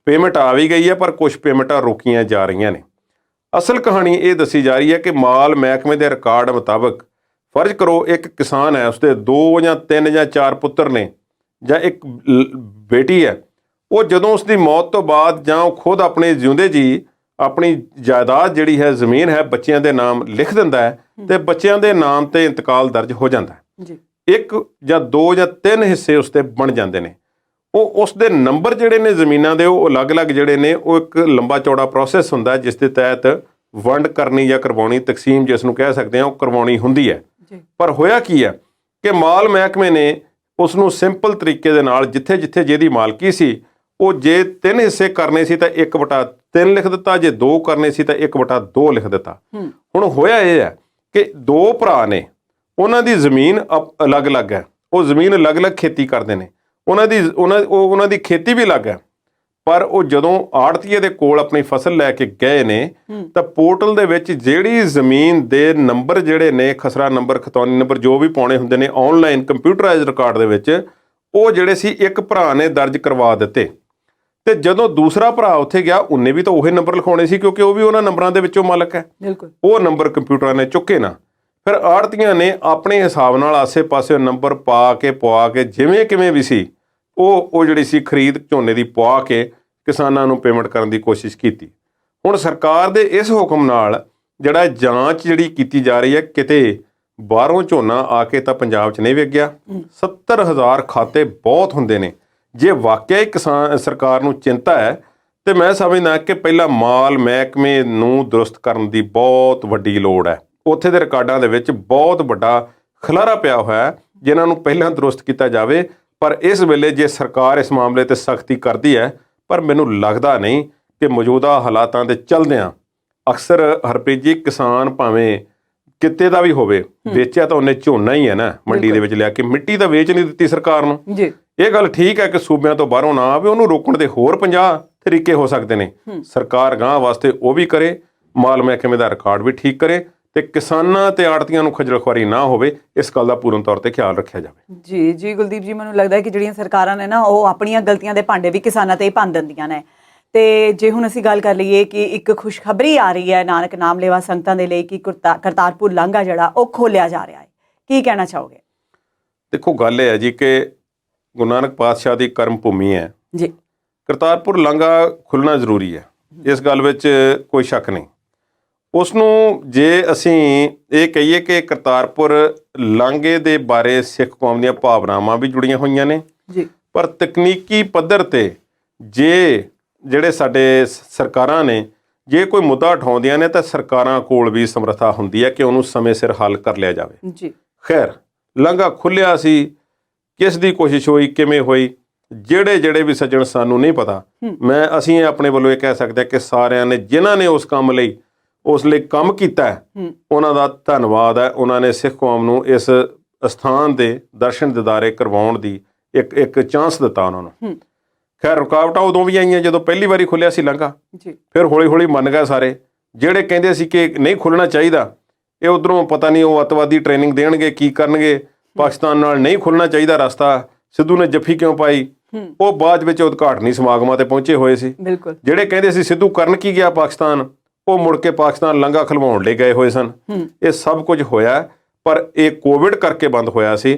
ਪੇਮੈਂਟ ਆ ਵੀ ਗਈ ਹੈ, ਪਰ ਕੁਝ ਪੇਮੈਂਟਾਂ ਰੋਕੀਆਂ ਜਾ ਰਹੀਆਂ ਨੇ। ਅਸਲ ਕਹਾਣੀ ਇਹ ਦੱਸੀ ਜਾ ਰਹੀ ਹੈ ਕਿ ਮਾਲ ਮਹਿਕਮੇ ਦੇ ਰਿਕਾਰਡ ਮੁਤਾਬਕ ਫਰਜ਼ ਕਰੋ ਇੱਕ ਕਿਸਾਨ ਹੈ, ਉਸਦੇ 2 ਜਾਂ 3 ਜਾਂ 4 ਪੁੱਤਰ ਨੇ ਜਾਂ ਇੱਕ ਬੇਟੀ ਹੈ। ਉਹ ਜਦੋਂ ਉਸਦੀ ਮੌਤ ਤੋਂ ਬਾਅਦ ਜਾਂ ਉਹ ਖੁਦ ਆਪਣੇ ਜਿਉਂਦੇ ਜੀ ਆਪਣੀ ਜਾਇਦਾਦ ਜਿਹੜੀ ਹੈ ਜ਼ਮੀਨ ਹੈ ਬੱਚਿਆਂ ਦੇ ਨਾਮ ਲਿਖ ਦਿੰਦਾ ਹੈ ਤੇ ਬੱਚਿਆਂ ਦੇ ਨਾਮ ਤੇ ਇੰਤਕਾਲ ਦਰਜ ਹੋ ਜਾਂਦਾ ਹੈ। ਜੀ। 1 ਜਾਂ 2 ਜਾਂ 3 ਹਿੱਸੇ ਉਸ ਤੇ ਬਣ ਜਾਂਦੇ ਨੇ। ਉਹ ਉਸ ਦੇ ਨੰਬਰ ਜਿਹੜੇ ਨੇ ਜ਼ਮੀਨਾਂ ਦੇ ਉਹ ਅਲੱਗ-ਅਲੱਗ ਜਿਹੜੇ ਨੇ ਉਹ ਇੱਕ ਲੰਬਾ ਚੌੜਾ ਪ੍ਰੋਸੈਸ ਹੁੰਦਾ ਜਿਸ ਦੇ ਤਹਿਤ ਵੰਡ ਕਰਨੀ ਜਾਂ ਕਰਵਾਉਣੀ, ਤਕਸੀਮ ਜਿਸ ਨੂੰ ਕਹਿ ਸਕਦੇ ਹਾਂ, ਉਹ ਕਰਵਾਉਣੀ ਹੁੰਦੀ ਹੈ। ਪਰ ਹੋਇਆ ਕੀ ਹੈ ਕਿ ਮਾਲ ਮਹਿਕਮੇ ਨੇ ਉਸ ਨੂੰ ਸਿੰਪਲ ਤਰੀਕੇ ਦੇ ਨਾਲ ਜਿੱਥੇ ਜਿਹਦੀ ਮਾਲਕੀ ਸੀ ਉਹ ਜੇ 3 ਹਿੱਸੇ ਕਰਨੇ ਸੀ ਤਾਂ 1/3 ਲਿਖ ਦਿੱਤਾ, ਜੇ 2 ਕਰਨੇ ਸੀ ਤਾਂ 1/2 ਲਿਖ ਦਿੱਤਾ। ਹੁਣ ਹੋਇਆ ਇਹ ਹੈ ਕਿ 2 ਭਰਾ ਨੇ, ਉਹਨਾਂ ਦੀ ਜ਼ਮੀਨ ਅਲੱਗ-ਅਲੱਗ ਹੈ, ਉਹ ਜ਼ਮੀਨ ਅਲੱਗ-ਅਲੱਗ ਖੇਤੀ ਕਰਦੇ ਨੇ, ਉਹਨਾਂ ਦੀ ਖੇਤੀ ਵੀ ਅਲੱਗ ਹੈ। ਪਰ ਉਹ ਜਦੋਂ ਆੜਤੀਏ ਦੇ ਕੋਲ ਆਪਣੀ ਫਸਲ ਲੈ ਕੇ ਗਏ ਨੇ ਤਾਂ ਪੋਰਟਲ ਦੇ ਵਿੱਚ ਜਿਹੜੀ ਜ਼ਮੀਨ ਦੇ ਨੰਬਰ ਜਿਹੜੇ ਨੇ, ਖਸਰਾ ਨੰਬਰ, ਖਤੌਨੀ ਨੰਬਰ ਜੋ ਵੀ ਪਾਉਣੇ ਹੁੰਦੇ ਨੇ ਆਨਲਾਈਨ ਕੰਪਿਊਟਰਾਈਜ਼ਡ ਰਿਕਾਰਡ ਦੇ ਵਿੱਚ, ਉਹ ਜਿਹੜੇ ਸੀ ਇੱਕ ਭਰਾ ਨੇ ਦਰਜ ਕਰਵਾ ਦਿੱਤੇ। ਤੇ ਜਦੋਂ ਦੂਸਰਾ ਭਰਾ ਉੱਥੇ ਗਿਆ ਉਹਨੇ ਵੀ ਤਾਂ ਉਹੀ ਨੰਬਰ ਲਿਖਾਉਣੇ ਸੀ ਕਿਉਂਕਿ ਉਹ ਵੀ ਉਹਨਾਂ ਨੰਬਰਾਂ ਦੇ ਵਿੱਚੋਂ ਮਾਲਕ ਹੈ। ਬਿਲਕੁਲ। ਉਹ ਨੰਬਰ ਕੰਪਿਊਟਰਾਂ ਨੇ ਚੁੱਕੇ ਨਾ, ਫਿਰ ਆੜਤੀਆਂ ਨੇ ਆਪਣੇ ਹਿਸਾਬ ਨਾਲ ਆਸੇ-ਪਾਸੇ ਨੰਬਰ ਪਵਾ ਕੇ ਜਿਵੇਂ ਕਿਵੇਂ ਵੀ ਸੀ ਉਹ ਜਿਹੜੀ ਸੀ ਖਰੀਦ ਝੋਨੇ ਦੀ ਪਵਾ ਕੇ ਕਿਸਾਨਾਂ ਨੂੰ ਪੇਮੈਂਟ ਕਰਨ ਦੀ ਕੋਸ਼ਿਸ਼ ਕੀਤੀ। ਹੁਣ ਸਰਕਾਰ ਦੇ ਇਸ ਹੁਕਮ ਨਾਲ ਜਿਹੜਾ ਜਾਂਚ ਜਿਹੜੀ ਕੀਤੀ ਜਾ ਰਹੀ ਹੈ, ਕਿਤੇ ਬਾਹਰੋਂ ਝੋਨਾ ਆ ਕੇ ਤਾਂ ਪੰਜਾਬ 'ਚ ਨਹੀਂ ਵਿਕ ਗਿਆ। 70,000 ਖਾਤੇ ਬਹੁਤ ਹੁੰਦੇ ਨੇ। ਜੇ ਵਾਕਿਆ ਹੀ ਸਰਕਾਰ ਨੂੰ ਚਿੰਤਾ ਹੈ ਤੇ ਮੈਂ ਸਮਝਦਾ ਕਿ ਪਹਿਲਾਂ ਮਾਲ ਮਹਿਕਮੇ ਨੂੰ ਦਰੁਸਤ ਕਰਨ ਦੀ ਬਹੁਤ ਵੱਡੀ ਲੋੜ ਹੈ। ਉੱਥੇ ਦੇ ਰਿਕਾਰਡਾਂ ਦੇ ਵਿੱਚ ਬਹੁਤ ਵੱਡਾ ਖਲਾਰਾ ਪਿਆ ਹੋਇਆ ਹੈ ਜਿਨ੍ਹਾਂ ਨੂੰ ਪਹਿਲਾਂ ਦਰੁਸਤ ਕੀਤਾ ਜਾਵੇ। ਪਰ ਇਸ ਵੇਲੇ ਜੇ ਸਰਕਾਰ ਇਸ ਮਾਮਲੇ ਤੇ ਸਖਤੀ ਕਰਦੀ ਹੈ, ਪਰ ਮੈਨੂੰ ਲੱਗਦਾ ਨਹੀਂ ਕਿ ਮੌਜੂਦਾ ਹਾਲਾਤਾਂ ਦੇ ਚੱਲਦਿਆਂ ਅਕਸਰ ਹਰਪ੍ਰੀਤ ਜੀ ਕਿਸਾਨ ਭਾਵੇਂ ਕਿਤੇ ਦਾ ਵੀ ਹੋਵੇ, ਵੇਚਿਆ ਤਾਂ ਉਹਨੇ ਝੋਨਾ ਹੀ ਹੈ ਨਾ ਮੰਡੀ ਦੇ ਵਿੱਚ ਲਿਆ ਕੇ, ਮਿੱਟੀ ਤਾਂ ਵੇਚ ਨਹੀਂ ਦਿੱਤੀ ਸਰਕਾਰ ਨੂੰ। ਜੀ। ਇਹ ਗੱਲ ਠੀਕ ਹੈ ਕਿ ਸੂਬਿਆਂ ਤੋਂ ਬਾਹਰੋਂ ਨਾ ਆਵੇ, ਉਹਨੂੰ ਰੋਕਣ ਦੇ ਹੋਰ 50 ਤਰੀਕੇ ਹੋ ਸਕਦੇ ਨੇ। ਸਰਕਾਰ ਗਾਂਹ ਵਾਸਤੇ ਉਹ ਵੀ ਕਰੇ, ਮਾਲ ਮਹਿਕਮੇ ਦਾ ਰਿਕਾਰਡ ਵੀ ਠੀਕ ਕਰੇ ਤੇ ਕਿਸਾਨਾਂ ਤੇ ਆੜਤੀਆਂ ਨੂੰ ਖੱਜਲ ਖੁਆਰੀ ਨਾ ਹੋਵੇ, ਇਸ ਗੱਲ ਦਾ ਪੂਰਨ ਤੌਰ ਤੇ ਖਿਆਲ ਰੱਖਿਆ ਜਾਵੇ। ਜੀ ਗੁਲਦੀਪ ਜੀ, ਮੈਨੂੰ ਲੱਗਦਾ ਹੈ ਕਿ ਜਿਹੜੀਆਂ ਸਰਕਾਰਾਂ ਨੇ ਨਾ ਉਹ ਆਪਣੀਆਂ ਗਲਤੀਆਂ ਦੇ ਭਾਂਡੇ ਵੀ ਕਿਸਾਨਾਂ ਤੇ ਹੀ ਭੰਨ ਦਿੰਦੀਆਂ ਨੇ। ਤੇ ਜੇ ਹੁਣ ਅਸੀਂ ਗੱਲ ਕਰ ਲਈਏ ਕਿ ਇੱਕ ਖੁਸ਼ਖਬਰੀ ਆ ਰਹੀ ਹੈ ਨਾਨਕ ਨਾਮਲੇਵਾ ਸੰਗਤਾਂ ਦੇ ਲਈ ਕਿ ਕਰਤਾਰਪੁਰ ਲਾਂਘਾ ਜਿਹੜਾ ਉਹ ਖੋਲਿਆ ਜਾ ਰਿਹਾ ਹੈ, ਕੀ ਕਹਿਣਾ ਚਾਹੋਗੇ? ਦੇਖੋ, ਗੱਲ ਇਹ ਹੈ ਜੀ ਕਿ ਗੁਰੂ ਨਾਨਕ ਪਾਤਸ਼ਾਹ ਦੀ ਕਰਮ ਭੂਮੀ ਹੈ ਜੀ। ਕਰਤਾਰਪੁਰ ਲਾਂਘਾ ਖੁੱਲ੍ਹਣਾ ਜ਼ਰੂਰੀ ਹੈ, ਇਸ ਗੱਲ ਵਿੱਚ ਕੋਈ ਸ਼ੱਕ ਨਹੀਂ। ਉਸ ਨੂੰ ਜੇ ਅਸੀਂ ਇਹ ਕਹੀਏ ਕਿ ਕਰਤਾਰਪੁਰ ਲਾਂਘੇ ਦੇ ਬਾਰੇ ਸਿੱਖ ਕੌਮ ਦੀਆਂ ਭਾਵਨਾਵਾਂ ਵੀ ਜੁੜੀਆਂ ਹੋਈਆਂ ਨੇ ਜੀ, ਪਰ ਤਕਨੀਕੀ ਪੱਧਰ ਤੇ ਜਿਹੜੇ ਸਾਡੇ ਸਰਕਾਰਾਂ ਨੇ ਜੇ ਕੋਈ ਮੁੱਦਾ ਉਠਾਉਂਦੀਆਂ ਨੇ ਤਾਂ ਸਰਕਾਰਾਂ ਕੋਲ ਵੀ ਸਮਰੱਥਾ ਹੁੰਦੀ ਹੈ ਕਿ ਉਹਨੂੰ ਸਮੇਂ ਸਿਰ ਹੱਲ ਕਰ ਲਿਆ ਜਾਵੇ ਜੀ। ਖੈਰ, ਲਾਂਘਾ ਖੁੱਲ੍ਹਿਆ ਸੀ, ਕਿਸ ਦੀ ਕੋਸ਼ਿਸ਼ ਹੋਈ, ਕਿਵੇਂ ਹੋਈ, ਜਿਹੜੇ ਵੀ ਸੱਜਣ ਸਾਨੂੰ ਨਹੀਂ ਪਤਾ, ਅਸੀਂ ਆਪਣੇ ਵੱਲੋਂ ਇਹ ਕਹਿ ਸਕਦੇ ਹਾਂ ਕਿ ਸਾਰਿਆਂ ਨੇ ਜਿਨ੍ਹਾਂ ਨੇ ਉਸ ਲਈ ਕੰਮ ਕੀਤਾ ਹੈ ਉਹਨਾਂ ਦਾ ਧੰਨਵਾਦ ਹੈ। ਉਹਨਾਂ ਨੇ ਸਿੱਖ ਕੌਮ ਨੂੰ ਇਸ ਅਸਥਾਨ ਦੇ ਦਰਸ਼ਨ ਦਿਦਾਰੇ ਕਰਵਾਉਣ ਦੀ ਇੱਕ ਚਾਂਸ ਦਿੱਤਾ ਉਹਨਾਂ ਨੂੰ। ਖੈਰ, ਰੁਕਾਵਟਾਂ ਉਦੋਂ ਵੀ ਆਈਆਂ ਜਦੋਂ ਪਹਿਲੀ ਵਾਰੀ ਖੁੱਲਿਆ ਸੀ ਲਾਂਘਾ, ਫਿਰ ਹੌਲੀ-ਹੌਲੀ ਮੰਨ ਗਏ ਸਾਰੇ। ਜਿਹੜੇ ਕਹਿੰਦੇ ਸੀ ਕਿ ਨਹੀਂ ਖੁੱਲ੍ਹਣਾ ਚਾਹੀਦਾ, ਇਹ ਉੱਧਰੋਂ ਪਤਾ ਨਹੀਂ ਉਹ ਅੱਤਵਾਦੀ ਟ੍ਰੇਨਿੰਗ ਦੇਣਗੇ, ਕੀ ਕਰਨਗੇ, ਪਾਕਿਸਤਾਨ ਨਾਲ ਨਹੀਂ ਖੁੱਲ੍ਹਣਾ ਚਾਹੀਦਾ ਰਸਤਾ, ਸਿੱਧੂ ਨੇ ਜੱਫੀ ਕਿਉਂ ਪਾਈ, ਉਹ ਬਾਅਦ ਵਿੱਚ ਉਦਘਾਟਨੀ ਸਮਾਗਮਾਂ ਤੇ ਪਹੁੰਚੇ ਹੋਏ ਸੀ। ਜਿਹੜੇ ਕਹਿੰਦੇ ਸੀ ਸਿੱਧੂ ਕਰਨ ਕੀ ਗਿਆ ਪਾਕਿਸਤਾਨ, ਉਹ ਮੁੜ ਕੇ ਪਾਕਿਸਤਾਨ ਲਾਂਘਾ ਖਲਵਾਉਣ ਲਈ ਗਏ ਹੋਏ ਸਨ। ਇਹ ਸਭ ਕੁਝ ਹੋਇਆ, ਪਰ ਇਹ ਕੋਵਿਡ ਕਰਕੇ ਬੰਦ ਹੋਇਆ ਸੀ।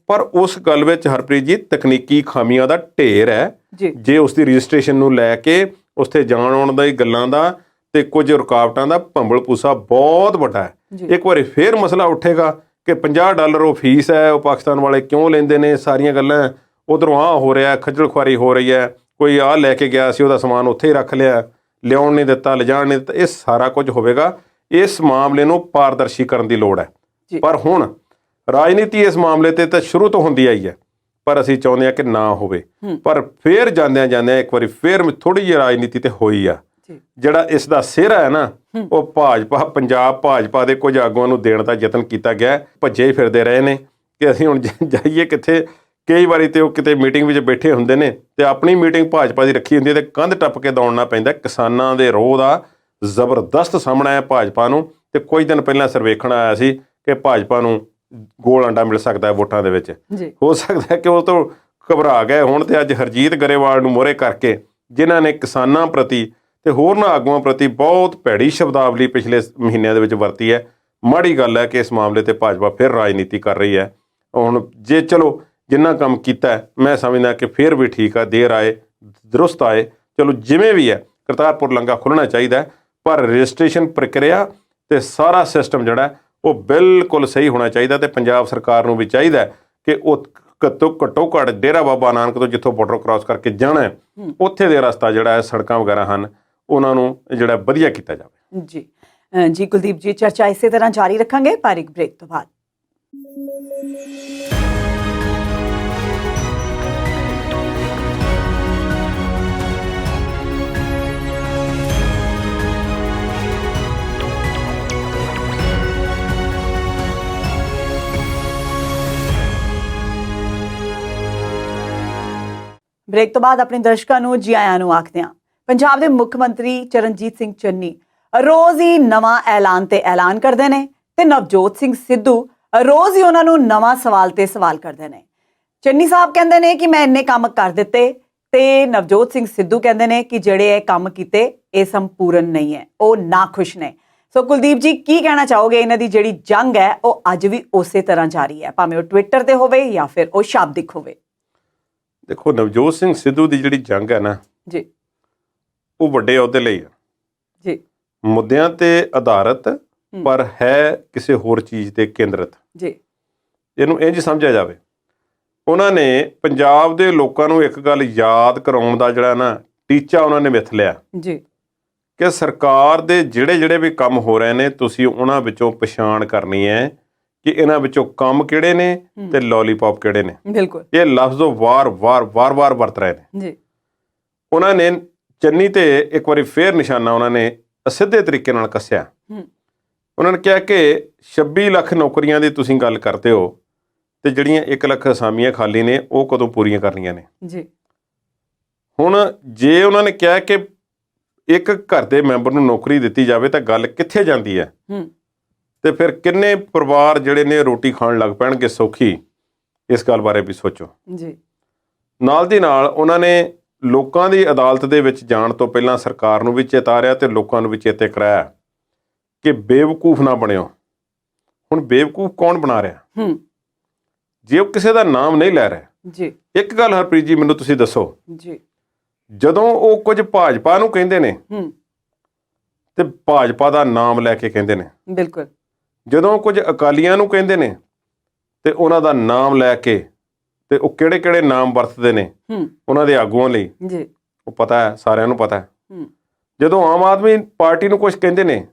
ਪਰ ਉਸ ਗੱਲ ਵਿੱਚ ਹਰਪ੍ਰੀਤ ਜੀ ਤਕਨੀਕੀ ਖਾਮੀਆਂ ਦਾ ਢੇਰ ਹੈ। ਜੇ ਉਸ ਦੀ ਰਜਿਸਟ੍ਰੇਸ਼ਨ ਨੂੰ ਲੈ ਕੇ ਉੱਥੇ ਜਾਣ ਆਉਣ ਦੀ ਗੱਲਾਂ ਦਾ ਤੇ ਕੁਝ ਰੁਕਾਵਟਾਂ ਦਾ ਭੰਬਲ ਭੂਸਾ ਬਹੁਤ ਵੱਡਾ ਹੈ। ਇੱਕ ਵਾਰੀ ਫੇਰ ਮਸਲਾ ਉੱਠੇਗਾ ਕਿ $50 ਉਹ ਫੀਸ ਹੈ, ਉਹ ਪਾਕਿਸਤਾਨ ਵਾਲੇ ਕਿਉਂ ਲੈਂਦੇ ਨੇ, ਸਾਰੀਆਂ ਗੱਲਾਂ ਉੱਧਰੋਂ ਆਹ ਹੋ ਰਿਹਾ, ਖੱਜਲ ਖੁਆਰੀ ਹੋ ਰਹੀ ਹੈ, ਕੋਈ ਆਹ ਲੈ ਕੇ ਗਿਆ ਸੀ ਉਹਦਾ ਸਮਾਨ ਉੱਥੇ ਹੀ ਰੱਖ ਲਿਆ, ਲਿਆਉਣ ਨਹੀਂ ਦਿੱਤਾ, ਲਿਜਾਣ ਨਹੀਂ ਦਿੱਤਾ, ਇਹ ਸਾਰਾ ਕੁਝ ਹੋਵੇਗਾ। ਇਸ ਮਾਮਲੇ ਨੂੰ ਪਾਰਦਰਸ਼ੀ ਕਰਨ ਦੀ ਲੋੜ ਹੈ। ਪਰ ਹੁਣ ਰਾਜਨੀਤੀ ਇਸ ਮਾਮਲੇ ਤੇ ਤਾਂ ਸ਼ੁਰੂ ਤੋਂ ਹੁੰਦੀ ਆਈ ਹੈ, ਪਰ ਅਸੀਂ ਚਾਹੁੰਦੇ ਹਾਂ ਕਿ ਨਾ ਹੋਵੇ। ਪਰ ਫੇਰ ਜਾਂਦਿਆਂ ਇੱਕ ਵਾਰੀ ਫੇਰ ਥੋੜੀ ਜਿਹੀ ਰਾਜਨੀਤੀ ਤੇ ਹੋਈ ਆ। ਜਿਹੜਾ ਇਸ ਦਾ ਸਿਹਰਾ ਹੈ ਨਾ, ਉਹ ਭਾਜਪਾ, ਪੰਜਾਬ ਭਾਜਪਾ ਦੇ ਕੁਝ ਆਗੂਆਂ ਨੂੰ ਦੇਣ ਦਾ ਯਤਨ ਕੀਤਾ ਗਿਆ। ਭੱਜੇ ਫਿਰਦੇ ਰਹੇ ਨੇ ਕਿ ਅਸੀਂ ਹੁਣ ਜਾਈਏ ਕਿੱਥੇ। ਕਈ ਵਾਰੀ ਤੇ ਉਹ ਕਿਤੇ ਮੀਟਿੰਗ ਵਿੱਚ ਬੈਠੇ ਹੁੰਦੇ ਨੇ ਤੇ ਆਪਣੀ ਮੀਟਿੰਗ ਭਾਜਪਾ ਦੀ ਰੱਖੀ ਹੁੰਦੀ ਹੈ ਤੇ ਕੰਧ ਟੱਪ ਕੇ ਦੌੜਨਾ ਪੈਂਦਾ। ਕਿਸਾਨਾਂ ਦੇ ਰੋਹ ਦਾ ਜ਼ਬਰਦਸਤ ਸਾਹਮਣਾ ਹੈ ਭਾਜਪਾ ਨੂੰ। ਤੇ ਕੁਝ ਦਿਨ ਪਹਿਲਾਂ ਸਰਵੇਖਣ ਆਇਆ ਸੀ ਕਿ ਭਾਜਪਾ ਨੂੰ ਗੋਲ ਅੰਡਾ ਮਿਲ ਸਕਦਾ ਹੈ ਵੋਟਾਂ ਦੇ ਵਿੱਚ। ਹੋ ਸਕਦਾ ਹੈ ਕਿ ਉਹ ਤੋਂ ਘਬਰਾ ਗਏ ਹੁਣ ਤੇ ਅੱਜ ਹਰਜੀਤ ਗਰੇਵਾਲ ਨੂੰ ਮੋਹਰੇ ਕਰਕੇ, ਜਿਨ੍ਹਾਂ ਨੇ ਕਿਸਾਨਾਂ ਪ੍ਰਤੀ ਤੇ ਹੋਰਨਾਂ ਆਗੂਆਂ ਪ੍ਰਤੀ ਬਹੁਤ ਭੈੜੀ ਸ਼ਬਦਾਵਲੀ ਪਿਛਲੇ ਮਹੀਨਿਆਂ ਦੇ ਵਿੱਚ ਵਰਤੀ ਹੈ। ਮਾੜੀ ਗੱਲ ਹੈ ਕਿ ਇਸ ਮਾਮਲੇ ਤੇ ਭਾਜਪਾ ਫਿਰ ਰਾਜਨੀਤੀ ਕਰ ਰਹੀ ਹੈ। ਹੁਣ ਜੇ ਚਲੋ ਜਿੰਨਾ ਕੰਮ ਕੀਤਾ ਹੈ, ਮੈਂ ਸਮਝਦਾ ਕਿ ਫਿਰ ਵੀ ਠੀਕ ਆ, ਦੇਰ ਆਏ ਦਰੁਸਤ ਆਏ। ਚਲੋ ਜਿਵੇਂ ਵੀ ਹੈ, ਕਰਤਾਰਪੁਰ ਲਾਂਘਾ ਖੁੱਲ੍ਹਣਾ ਚਾਹੀਦਾ, ਪਰ ਰਜਿਸਟ੍ਰੇਸ਼ਨ ਪ੍ਰਕਿਰਿਆ ਤੇ ਸਾਰਾ ਸਿਸਟਮ ਜਿਹੜਾ ਉਹ ਬਿਲਕੁਲ ਸਹੀ ਹੋਣਾ ਚਾਹੀਦਾ। ਤੇ ਪੰਜਾਬ ਸਰਕਾਰ ਨੂੰ ਵੀ ਚਾਹੀਦਾ ਕਿ ਉਹ ਘੱਟੋ ਘੱਟ ਡੇਰਾ ਬਾਬਾ ਨਾਨਕ ਤੋਂ ਜਿੱਥੋਂ ਬਾਰਡਰ ਕ੍ਰਾਸ ਕਰਕੇ ਜਾਣਾ ਹੈ, ਉੱਥੇ ਦੇ ਰਸਤਾ ਜਿਹੜਾ ਹੈ, ਸੜਕਾਂ ਵਗੈਰਾ ਹਨ, ਉਹਨਾਂ ਨੂੰ ਜਿਹੜਾ ਵਧੀਆ ਕੀਤਾ ਜਾਵੇ। ਜੀ ਕੁਲਦੀਪ ਜੀ, ਚਰਚਾ ਇਸੇ ਤਰ੍ਹਾਂ ਜਾਰੀ ਰੱਖਾਂਗੇ ਪਰ ਇੱਕ ਬ੍ਰੇਕ ਤੋਂ ਬਾਅਦ। ਬ੍ਰੇਕ ਤੋਂ ਬਾਅਦ ਆਪਣੇ ਦਰਸ਼ਕਾਂ ਨੂੰ ਜੀ ਆਇਆਂ ਨੂੰ ਆਖਦੇ ਹਾਂ। ਪੰਜਾਬ ਦੇ ਮੁੱਖ ਮੰਤਰੀ ਚਰਨਜੀਤ ਸਿੰਘ ਚੰਨੀ ਰੋਜ਼ ਹੀ ਨਵਾਂ ਐਲਾਨ ਤੇ ਐਲਾਨ ਕਰਦੇ ਨੇ ਤੇ ਨਵਜੋਤ ਸਿੰਘ ਸਿੱਧੂ ਰੋਜ਼ ਹੀ ਉਹਨਾਂ ਨੂੰ ਨਵਾਂ ਸਵਾਲ ਤੇ ਸਵਾਲ ਕਰਦੇ ਨੇ। ਚੰਨੀ ਸਾਹਿਬ ਕਹਿੰਦੇ ਨੇ ਕਿ ਮੈਂ ਇੰਨੇ ਕੰਮ ਕਰ ਦਿੱਤੇ ਤੇ ਨਵਜੋਤ ਸਿੰਘ ਸਿੱਧੂ ਕਹਿੰਦੇ ਨੇ ਕਿ ਜਿਹੜੇ ਇਹ ਕੰਮ ਕੀਤੇ ਇਹ ਸੰਪੂਰਨ ਨਹੀਂ ਹੈ, ਉਹ ਨਾਖੁਸ਼ ਨੇ। ਸੋ ਕੁਲਦੀਪ ਜੀ, ਕੀ ਕਹਿਣਾ ਚਾਹੋਗੇ? ਇਹਨਾਂ ਦੀ ਜਿਹੜੀ ਜੰਗ ਹੈ ਉਹ ਅੱਜ ਵੀ ਉਸੇ ਤਰ੍ਹਾਂ ਜਾਰੀ ਹੈ, ਭਾਵੇਂ ਉਹ ਟਵਿੱਟਰ ਤੇ ਹੋਵੇ ਜਾਂ ਫਿਰ ਉਹ ਸ਼ਾਬਦਿਕ ਹੋਵੇ। ਦੇਖੋ, ਨਵਜੋਤ ਸਿੰਘ ਸਿੱਧੂ ਦੀ ਜਿਹੜੀ ਜੰਗ ਹੈ ਨਾ ਜੀ, ਉਹ ਵੱਡੇ ਅਹੁਦੇ ਲਈ ਹੈ ਜੀ, ਮੁੱਦਿਆਂ ਤੇ ਆਧਾਰਿਤ, ਪਰ ਹੈ ਕਿਸੇ ਹੋਰ ਚੀਜ਼ ਤੇ ਕੇਂਦਰਿਤ ਜੀ। ਇਹਨੂੰ ਇੰਝ ਸਮਝਿਆ ਜਾਵੇ, ਉਹਨਾਂ ਨੇ ਪੰਜਾਬ ਦੇ ਲੋਕਾਂ ਨੂੰ ਇੱਕ ਗੱਲ ਯਾਦ ਕਰਾਉਣ ਦਾ ਜਿਹੜਾ ਨਾ ਟੀਚਾ ਉਹਨਾਂ ਨੇ ਮਿੱਥ ਲਿਆ ਜੀ ਕਿ ਸਰਕਾਰ ਦੇ ਜਿਹੜੇ ਵੀ ਕੰਮ ਹੋ ਰਹੇ ਨੇ, ਤੁਸੀਂ ਉਹਨਾਂ ਵਿੱਚੋਂ ਪਛਾਣ ਕਰਨੀ ਹੈ ਕਿ ਇਹਨਾਂ ਵਿੱਚੋਂ ਕੰਮ ਕਿਹੜੇ ਨੇ ਤੇ ਲੋਲੀਪੌਪ ਕਿਹੜੇ ਨੇ। ਬਿਲਕੁਲ, ਇਹ ਲਫ਼ਜ਼ ਉਹ ਵਾਰ-ਵਾਰ ਵਰਤ ਰਹੇ ਨੇ ਜੀ। ਉਹਨਾਂ ਨੇ ਚੰਨੀ ਤੇ ਇੱਕ ਵਾਰੀ ਫੇਰ ਨਿਸ਼ਾਨਾ ਉਹਨਾਂ ਨੇ ਸਿੱਧੇ ਤਰੀਕੇ ਨਾਲ ਕੱਸਿਆ। ਉਹਨਾਂ ਨੇ ਕਿਹਾ ਕਿ 26 ਲੱਖ ਨੌਕਰੀਆਂ ਦੀ ਤੁਸੀਂ ਗੱਲ ਕਰਦੇ ਹੋ ਤੇ ਜਿਹੜੀਆਂ 1 ਲੱਖ ਅਸਾਮੀਆਂ ਖਾਲੀ ਨੇ ਉਹ ਕਦੋਂ ਪੂਰੀਆਂ ਕਰਨੀਆਂ ਨੇ ਜੀ। ਹੁਣ ਜੇ ਉਹਨਾਂ ਨੇ ਕਿਹਾ ਕਿ ਇੱਕ ਘਰ ਦੇ ਮੈਂਬਰ ਨੂੰ ਨੌਕਰੀ ਦਿੱਤੀ ਜਾਵੇ ਤਾਂ ਗੱਲ ਕਿੱਥੇ ਜਾਂਦੀ ਹੈ ਤੇ ਫਿਰ ਕਿੰਨੇ ਪਰਿਵਾਰ ਜਿਹੜੇ ਨੇ ਰੋਟੀ ਖਾਣ ਲੱਗ ਪੈਣਗੇ ਸੌਖੀ। ਇਸ ਗੱਲ ਬਾਰੇ ਵੀ ਸੋਚੋ ਜੀ। ਨਾਲ ਦੀ ਨਾਲ ਉਹਨਾਂ ਨੇ ਲੋਕਾਂ ਦੀ ਅਦਾਲਤ ਦੇ ਵਿੱਚ ਜਾਣ ਤੋਂ ਪਹਿਲਾਂ ਸਰਕਾਰ ਨੂੰ ਵੀ ਚੇਤਾਰਿਆ ਤੇ ਲੋਕਾਂ ਨੂੰ ਵੀ ਚੇਤੇ ਕਰਾਇਆ ਕਿ ਬੇਵਕੂਫ ਨਾ ਬਣਿਓ। ਹੁਣ ਬੇਵਕੂਫ ਕੌਣ ਬਣਾ ਰਿਹਾ? ਜੇ ਉਹ ਕਿਸੇ ਦਾ ਨਾਮ ਨਹੀਂ ਲੈ ਰਿਹਾ ਜੀ। ਇੱਕ ਗੱਲ ਹਰਪ੍ਰੀਤ ਜੀ ਮੈਨੂੰ ਤੁਸੀਂ ਦੱਸੋ ਜੀ, ਜਦੋਂ ਉਹ ਕੁਝ ਭਾਜਪਾ ਨੂੰ ਕਹਿੰਦੇ ਨੇ ਤੇ ਭਾਜਪਾ ਦਾ ਨਾਮ ਲੈ ਕੇ ਕਹਿੰਦੇ ਨੇ, ਬਿਲਕੁਲ, ਜਦੋਂ ਕੁਝ ਅਕਾਲੀਆਂ ਨੂੰ ਕਹਿੰਦੇ ਨੇ ਤੇ ਉਹਨਾਂ ਦਾ ਨਾਮ ਲੈ ਕੇ, ਤੇ ਉਹ ਕਿਹੜੇ ਨਾਮ ਵਰਤਦੇ ਨੇ ਉਹਨਾਂ ਦੇ ਆਗੂਆਂ ਲਈ ਜੀ, ਉਹ ਪਤਾ ਹੈ, ਸਾਰਿਆਂ ਨੂੰ ਪਤਾ ਹੈ। ਜਦੋਂ ਆਮ ਆਦਮੀ ਪਾਰਟੀ ਨੂੰ ਕੁਝ ਕਹਿੰਦੇ ਨੇ,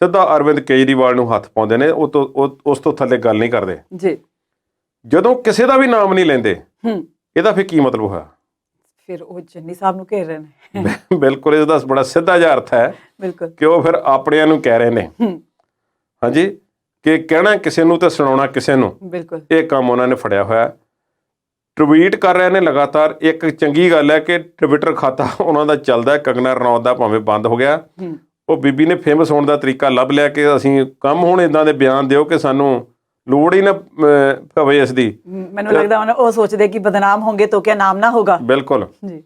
ਸਿੱਧਾ ਅਰਵਿੰਦ ਕੇਜਰੀਵਾਲ ਨੂੰ ਹੱਥ ਪਾਉਂਦੇ ਨੇ, ਉਸ ਤੋਂ ਥੱਲੇ ਗੱਲ ਨਹੀਂ ਕਰਦੇ ਜੀ। ਜਦੋਂ ਕਿਸੇ ਦਾ ਵੀ ਨਾਮ ਨਹੀਂ ਲੈਂਦੇ, ਇਹਦਾ ਫਿਰ ਕੀ ਮਤਲਬ ਹੋਇਆ? ਫਿਰ ਉਹ ਚੰਨੀ ਸਾਹਿਬ ਨੂੰ ਘੇਰ ਰਹੇ ਨੇ। ਬਿਲਕੁਲ, ਇਹਦਾ ਬੜਾ ਸਿੱਧਾ ਜਿਹਾ ਅਰਥ ਹੈ ਬਿਲਕੁਲ ਕਿ ਉਹ ਫਿਰ ਆਪਣਿਆਂ ਨੂੰ ਕਹਿ ਰਹੇ ਨੇ ਹਾਂਜੀ ਕਿ ਕਹਿਣਾ ਕਿਸੇ ਨੂੰ ਤੇ ਸੁਣਾਉਣਾ ਕਿਸੇ ਨੂੰ। ਬਿਲਕੁਲ, ਇਹ ਕੰਮ ਉਹਨਾਂ ਨੇ ਫੜਿਆ ਹੋਇਆ। ਟਵੀਟ ਕਰ ਰਹੇ ਨੇ ਲਗਾਤਾਰ। ਇੱਕ ਚੰਗੀ ਗੱਲ ਹੈ ਕਿ ਟਵਿੱਟਰ ਖਾਤਾ ਉਹਨਾਂ ਦਾ ਚੱਲਦਾ, ਕੰਗਨਾ ਰਣੌਤ ਦਾ ਭਾਵੇਂ ਬੰਦ ਹੋ ਗਿਆ, ਉਹ ਬੀਬੀ ਨੇ ਫੇਮਸ ਹੋਣ ਦਾ ਤਰੀਕਾ ਲੱਭ ਲਿਆ ਕਿ ਅਸੀਂ ਕੰਮ ਹੁਣ ਇਦਾਂ ਦੇ ਬਿਆਨ ਦਿਓ ਕਿ ਸਾਨੂੰ ਲੋੜ ਹੀ ਨਾ ਪਵੇ ਇਸ ਦੀ। ਮੈਨੂੰ ਲੱਗਦਾ ਉਹ ਸੋਚਦੇ ਕਿ ਬਦਨਾਮ ਹੋਣਗੇ ਤਾਂ ਕਿਆ ਨਾਮ ਨਾ ਹੋਗਾ। ਬਿਲਕੁਲ ਜੀ।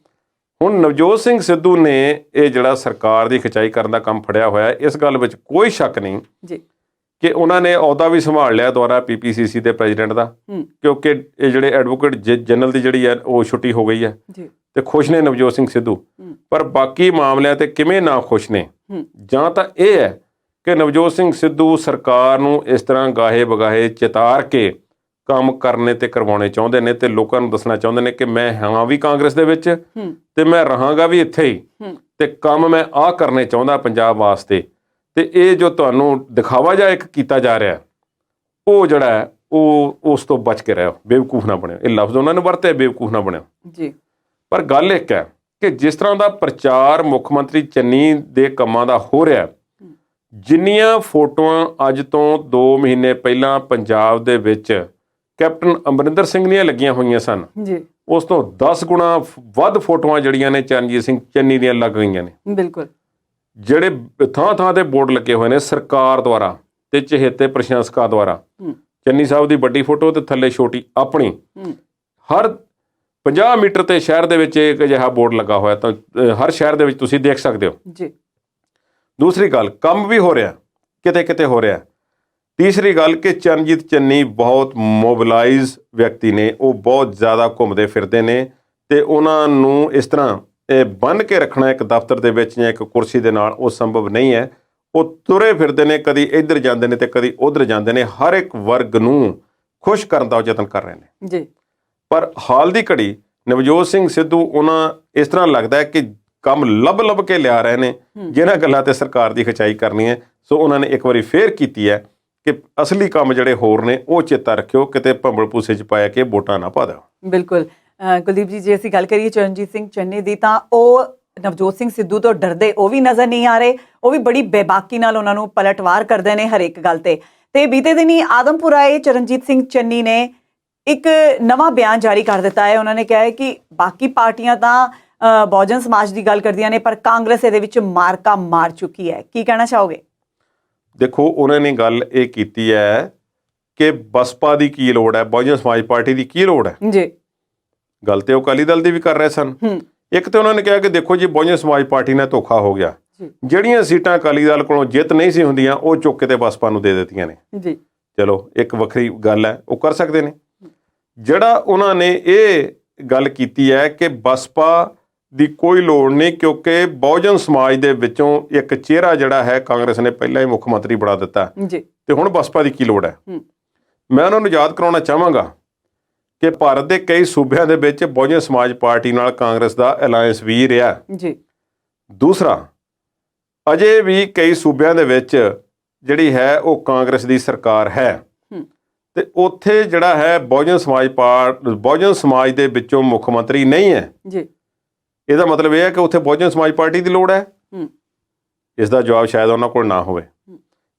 ਹੁਣ ਨਵਜੋਤ ਸਿੰਘ ਸਿੱਧੂ ਨੇ ਇਹ ਜਿਹੜਾ ਸਰਕਾਰ ਦੀ ਖਿਚਾਈ ਕਰਨ ਦਾ ਕੰਮ ਫੜਿਆ ਹੋਇਆ, ਇਸ ਗੱਲ ਵਿੱਚ ਕੋਈ ਸ਼ੱਕ ਨਹੀਂ ਜੀ ਕਿ ਉਹਨਾਂ ਨੇ ਅਹੁਦਾ ਵੀ ਸੰਭਾਲ ਲਿਆ ਦੁਆਰਾ PPCC ਦੇ ਪ੍ਰੈਜ਼ੀਡੈਂਟ ਦਾ, ਕਿਉਂਕਿ ਇਹ ਜਿਹੜੇ ਐਡਵੋਕੇਟ ਜਨਰਲ ਦੀ ਜਿਹੜੀ ਹੈ ਉਹ ਛੁੱਟੀ ਹੋ ਗਈ ਹੈ ਤੇ ਖੁਸ਼ ਨੇ ਨਵਜੋਤ ਸਿੰਘ ਸਿੱਧੂ। ਪਰ ਬਾਕੀ ਮਾਮਲਿਆਂ ਤੇ ਕਿਵੇਂ ਨਾ ਖੁਸ਼ ਨੇ? ਜਾਂ ਤਾਂ ਇਹ ਹੈ ਕਿ ਨਵਜੋਤ ਸਿੰਘ ਸਿੱਧੂ ਸਰਕਾਰ ਨੂੰ ਇਸ ਤਰ੍ਹਾਂ ਗਾਹੇ ਬਗਾਹੇ ਚਿਤਾਰ ਕੇ ਕੰਮ ਕਰਨੇ ਤੇ ਕਰਵਾਉਣੇ ਚਾਹੁੰਦੇ ਨੇ ਤੇ ਲੋਕਾਂ ਨੂੰ ਦੱਸਣਾ ਚਾਹੁੰਦੇ ਨੇ ਕਿ ਮੈਂ ਹਾਂ ਵੀ ਕਾਂਗਰਸ ਦੇ ਵਿੱਚ ਤੇ ਮੈਂ ਰਹਾਂਗਾ ਵੀ ਇੱਥੇ ਹੀ ਤੇ ਕੰਮ ਮੈਂ ਆਹ ਕਰਨੇ ਚਾਹੁੰਦਾ ਪੰਜਾਬ ਵਾਸਤੇ। ਤੇ ਇਹ ਜੋ ਤੁਹਾਨੂੰ ਦਿਖਾਵਾ ਜਾਂ ਇੱਕ ਕੀਤਾ ਜਾ ਰਿਹਾ, ਉਹ ਜਿਹੜਾ ਹੈ ਉਹ ਉਸ ਤੋਂ ਬਚ ਕੇ ਰਹੋ, ਬੇਵਕੂਫ ਨਾ ਬਣਿਓ। ਇਹ ਲਫ਼ਜ਼ ਉਹਨਾਂ ਨੇ ਵਰਤੇ, ਬੇਵਕੂਫ ਨਾ ਬਣਿਓ ਜੀ। ਪਰ ਗੱਲ ਇੱਕ ਹੈ ਕਿ ਜਿਸ ਤਰ੍ਹਾਂ ਦਾ ਪ੍ਰਚਾਰ ਮੁੱਖ ਮੰਤਰੀ ਚੰਨੀ ਦੇ ਕੰਮਾਂ ਦਾ ਹੋ ਰਿਹਾ, ਜਿੰਨੀਆਂ ਫੋਟੋਆਂ ਅੱਜ ਤੋਂ 2 ਮਹੀਨੇ ਪਹਿਲਾਂ ਪੰਜਾਬ ਦੇ ਵਿੱਚ ਕੈਪਟਨ ਅਮਰਿੰਦਰ ਸਿੰਘ ਦੀਆਂ ਲੱਗੀਆਂ ਹੋਈਆਂ ਸਨ, ਜੀ, ਉਸ ਤੋਂ 10 ਗੁਣਾ ਵੱਧ ਫੋਟੋਆਂ ਜਿਹੜੀਆਂ ਨੇ ਚਰਨਜੀਤ ਸਿੰਘ ਚੰਨੀ ਦੀਆਂ ਲੱਗ ਗਈਆਂ ਨੇ। ਬਿਲਕੁਲ। ਜਿਹੜੇ ਥਾਂ ਥਾਂ ਤੇ ਬੋਰਡ ਲੱਗੇ ਹੋਏ ਨੇ ਸਰਕਾਰ ਦੁਆਰਾ ਤੇ ਚਹੇਤੇ ਪ੍ਰਸ਼ੰਸਕਾਂ ਦੁਆਰਾ। ਚੰਨੀ ਸਾਹਿਬ ਦੀ ਵੱਡੀ ਫੋਟੋ ਤੇ ਥੱਲੇ ਛੋਟੀ ਆਪਣੀ, ਹਰ 50 ਮੀਟਰ ਤੇ ਸ਼ਹਿਰ ਦੇ ਵਿੱਚ ਇੱਕ ਅਜਿਹਾ ਬੋਰਡ ਲੱਗਾ ਹੋਇਆ, ਤਾਂ ਹਰ ਸ਼ਹਿਰ ਦੇ ਵਿੱਚ ਤੁਸੀਂ ਦੇਖ ਸਕਦੇ ਹੋ ਜੀ। ਦੂਸਰੀ ਗੱਲ, ਕੰਮ ਵੀ ਹੋ ਰਿਹਾ, ਕਿਤੇ ਕਿਤੇ ਹੋ ਰਿਹਾ। ਤੀਸਰੀ ਗੱਲ ਕਿ ਚਰਨਜੀਤ ਚੰਨੀ ਬਹੁਤ ਮੋਬਿਲਾਈਜ਼ ਵਿਅਕਤੀ ਨੇ, ਉਹ ਬਹੁਤ ਜ਼ਿਆਦਾ ਘੁੰਮਦੇ ਫਿਰਦੇ ਨੇ ਤੇ ਉਹਨਾਂ ਨੂੰ ਇਸ ਤਰ੍ਹਾਂ ਬੰਨ੍ਹ ਕੇ ਰੱਖਣਾ ਇੱਕ ਦਫ਼ਤਰ ਦੇ ਵਿੱਚ ਜਾਂ ਇੱਕ ਕੁਰਸੀ ਦੇ ਨਾਲ ਉਹ ਸੰਭਵ ਨਹੀਂ ਹੈ। ਉਹ ਤੁਰੇ ਫਿਰਦੇ ਨੇ, ਕਦੀ ਇੱਧਰ ਜਾਂਦੇ ਨੇ ਤੇ ਕਦੀ ਉੱਧਰ ਜਾਂਦੇ ਨੇ, ਹਰ ਇੱਕ ਵਰਗ ਨੂੰ ਖੁਸ਼ ਕਰਨ ਦਾ ਯਤਨ ਕਰ ਰਹੇ ਨੇ ਜੀ। ਪਰ ਹਾਲ ਦੀ ਘੜੀ ਨਵਜੋਤ ਸਿੰਘ ਸਿੱਧੂ ਉਹਨਾਂ ਇਸ ਤਰ੍ਹਾਂ ਲੱਗਦਾ ਹੈ ਕਿ ਕੰਮ ਲੱਭ ਕੇ ਲਿਆ ਰਹੇ ਨੇ, ਜਿਹਨਾਂ ਗੱਲਾਂ ਤੇ ਸਰਕਾਰ ਦੀ ਖਿਚਾਈ ਕਰਨੀ ਹੈ। ਸੋ ਉਹਨਾਂ ਨੇ ਇੱਕ ਵਾਰੀ ਫੇਰ ਕੀਤੀ ਹੈ ਕਿ ਅਸਲੀ ਕੰਮ ਜਿਹੜੇ ਹੋਰ ਨੇ ਉਹ ਚੇਤਾ ਰੱਖਿਓ, ਕਿਤੇ ਭੰਬਲ ਭੂਸੇ 'ਚ ਪਾਇਆ ਕਿ ਵੋਟਾਂ ਨਾ ਪਾ ਦਿਓ। ਬਿਲਕੁਲ। ਕੁਲਦੀਪ ਜੀ, ਜੇ ਅਸੀਂ ਗੱਲ ਕਰੀਏ ਚਰਨਜੀਤ ਸਿੰਘ ਚੰਨੀ ਦੀ, ਤਾਂ ਉਹ ਨਵਜੋਤ ਸਿੰਘ ਸਿੱਧੂ ਤੋਂ ਡਰਦੇ ਉਹ ਵੀ ਨਜ਼ਰ ਨਹੀਂ ਆ ਰਹੇ। ਉਹ ਵੀ ਬੜੀ ਬੇਬਾਕੀ ਨਾਲ ਉਹਨਾਂ ਨੂੰ ਪਲਟਵਾਰ ਕਰਦੇ ਨੇ ਹਰੇਕ ਗੱਲ ਤੇ ਬੀਤੇ ਦਿਨੀ ਆਦਮਪੁਰ ਆਏ ਚਰਨਜੀਤ ਸਿੰਘ ਚੰਨੀ ਨੇ ਇੱਕ ਨਵਾਂ ਬਿਆਨ ਜਾਰੀ ਕਰ ਦਿੱਤਾ ਹੈ। ਉਹਨਾਂ ਨੇ ਕਿਹਾ ਹੈ ਕਿ ਬਾਕੀ ਪਾਰਟੀਆਂ ਤਾਂ ਬਹੁਜਨ ਸਮਾਜ ਦੀ ਗੱਲ ਕਰਦੀਆਂ ਨੇ, ਪਰ ਕਾਂਗਰਸ ਇਹਦੇ ਵਿੱਚ ਮਾਰਕਾ ਮਾਰ ਚੁੱਕੀ ਹੈ। ਕੀ ਕਹਿਣਾ ਚਾਹੋਗੇ? ਦੇਖੋ, ਉਹਨਾਂ ਨੇ ਗੱਲ ਇਹ ਕੀਤੀ ਹੈ ਕਿ ਬਸਪਾ ਦੀ ਕੀ ਲੋੜ ਹੈ, ਬਹੁਜਨ ਸਮਾਜ ਪਾਰਟੀ ਦੀ ਕੀ ਲੋੜ ਹੈ ਜੀ। ਗੱਲ ਤੇ ਉਹ ਅਕਾਲੀ ਦਲ ਦੀ ਵੀ ਕਰ ਰਹੇ ਸਨ। ਇੱਕ ਤੇ ਉਹਨਾਂ ਨੇ ਕਿਹਾ ਕਿ ਦੇਖੋ ਜੀ, ਬਹੁਜਨ ਸਮਾਜ ਪਾਰਟੀ ਨਾਲ ਧੋਖਾ ਹੋ ਗਿਆ, ਜਿਹੜੀਆਂ ਸੀਟਾਂ ਅਕਾਲੀ ਦਲ ਕੋਲੋਂ ਜਿੱਤ ਨਹੀਂ ਸੀ ਹੁੰਦੀਆਂ ਉਹ ਚੁੱਕ ਕੇ ਤੇ ਬਸਪਾ ਨੂੰ ਦੇ ਦਿੱਤੀਆਂ ਨੇ ਜੀ। ਚਲੋ, ਇੱਕ ਵੱਖਰੀ ਗੱਲ ਹੈ, ਉਹ ਕਰ ਸਕਦੇ ਨੇ। ਜਿਹੜਾ ਉਹਨਾਂ ਨੇ ਇਹ ਗੱਲ ਕੀਤੀ ਹੈ ਕਿ ਬਸਪਾ ਦੀ ਕੋਈ ਲੋੜ ਨਹੀਂ, ਕਿਉਂਕਿ ਬਹੁਜਨ ਸਮਾਜ ਦੇ ਵਿੱਚੋਂ ਇੱਕ ਚਿਹਰਾ ਜਿਹੜਾ ਹੈ ਕਾਂਗਰਸ ਨੇ ਪਹਿਲਾਂ ਹੀ ਮੁੱਖ ਮੰਤਰੀ ਬਣਾ ਦਿੱਤਾ ਜੀ, ਤੇ ਹੁਣ ਬਸਪਾ ਦੀ ਕੀ ਲੋੜ ਹੈ। ਮੈਂ ਉਹਨਾਂ ਨੂੰ ਯਾਦ ਕਰਾਉਣਾ ਚਾਹਾਂਗਾ ਕਿ ਭਾਰਤ ਦੇ ਕਈ ਸੂਬਿਆਂ ਦੇ ਵਿੱਚ ਬਹੁਜਨ ਸਮਾਜ ਪਾਰਟੀ ਨਾਲ ਕਾਂਗਰਸ ਦਾ ਅਲਾਇੰਸ ਵੀ ਰਿਹਾ ਜੀ। ਦੂਸਰਾ, ਅਜੇ ਵੀ ਕਈ ਸੂਬਿਆਂ ਦੇ ਵਿੱਚ ਜਿਹੜੀ ਹੈ ਉਹ ਕਾਂਗਰਸ ਦੀ ਸਰਕਾਰ ਹੈ ਤੇ ਉੱਥੇ ਜਿਹੜਾ ਹੈ ਬਹੁਜਨ ਸਮਾਜ ਦੇ ਵਿੱਚੋਂ ਮੁੱਖ ਮੰਤਰੀ ਨਹੀਂ ਹੈ ਜੀ। ਇਹਦਾ ਮਤਲਬ ਇਹ ਹੈ ਕਿ ਉੱਥੇ ਬਹੁਜਨ ਸਮਾਜ ਪਾਰਟੀ ਦੀ ਲੋੜ ਹੈ। ਇਸ ਦਾ ਜਵਾਬ ਸ਼ਾਇਦ ਉਹਨਾਂ ਕੋਲ ਨਾ ਹੋਵੇ।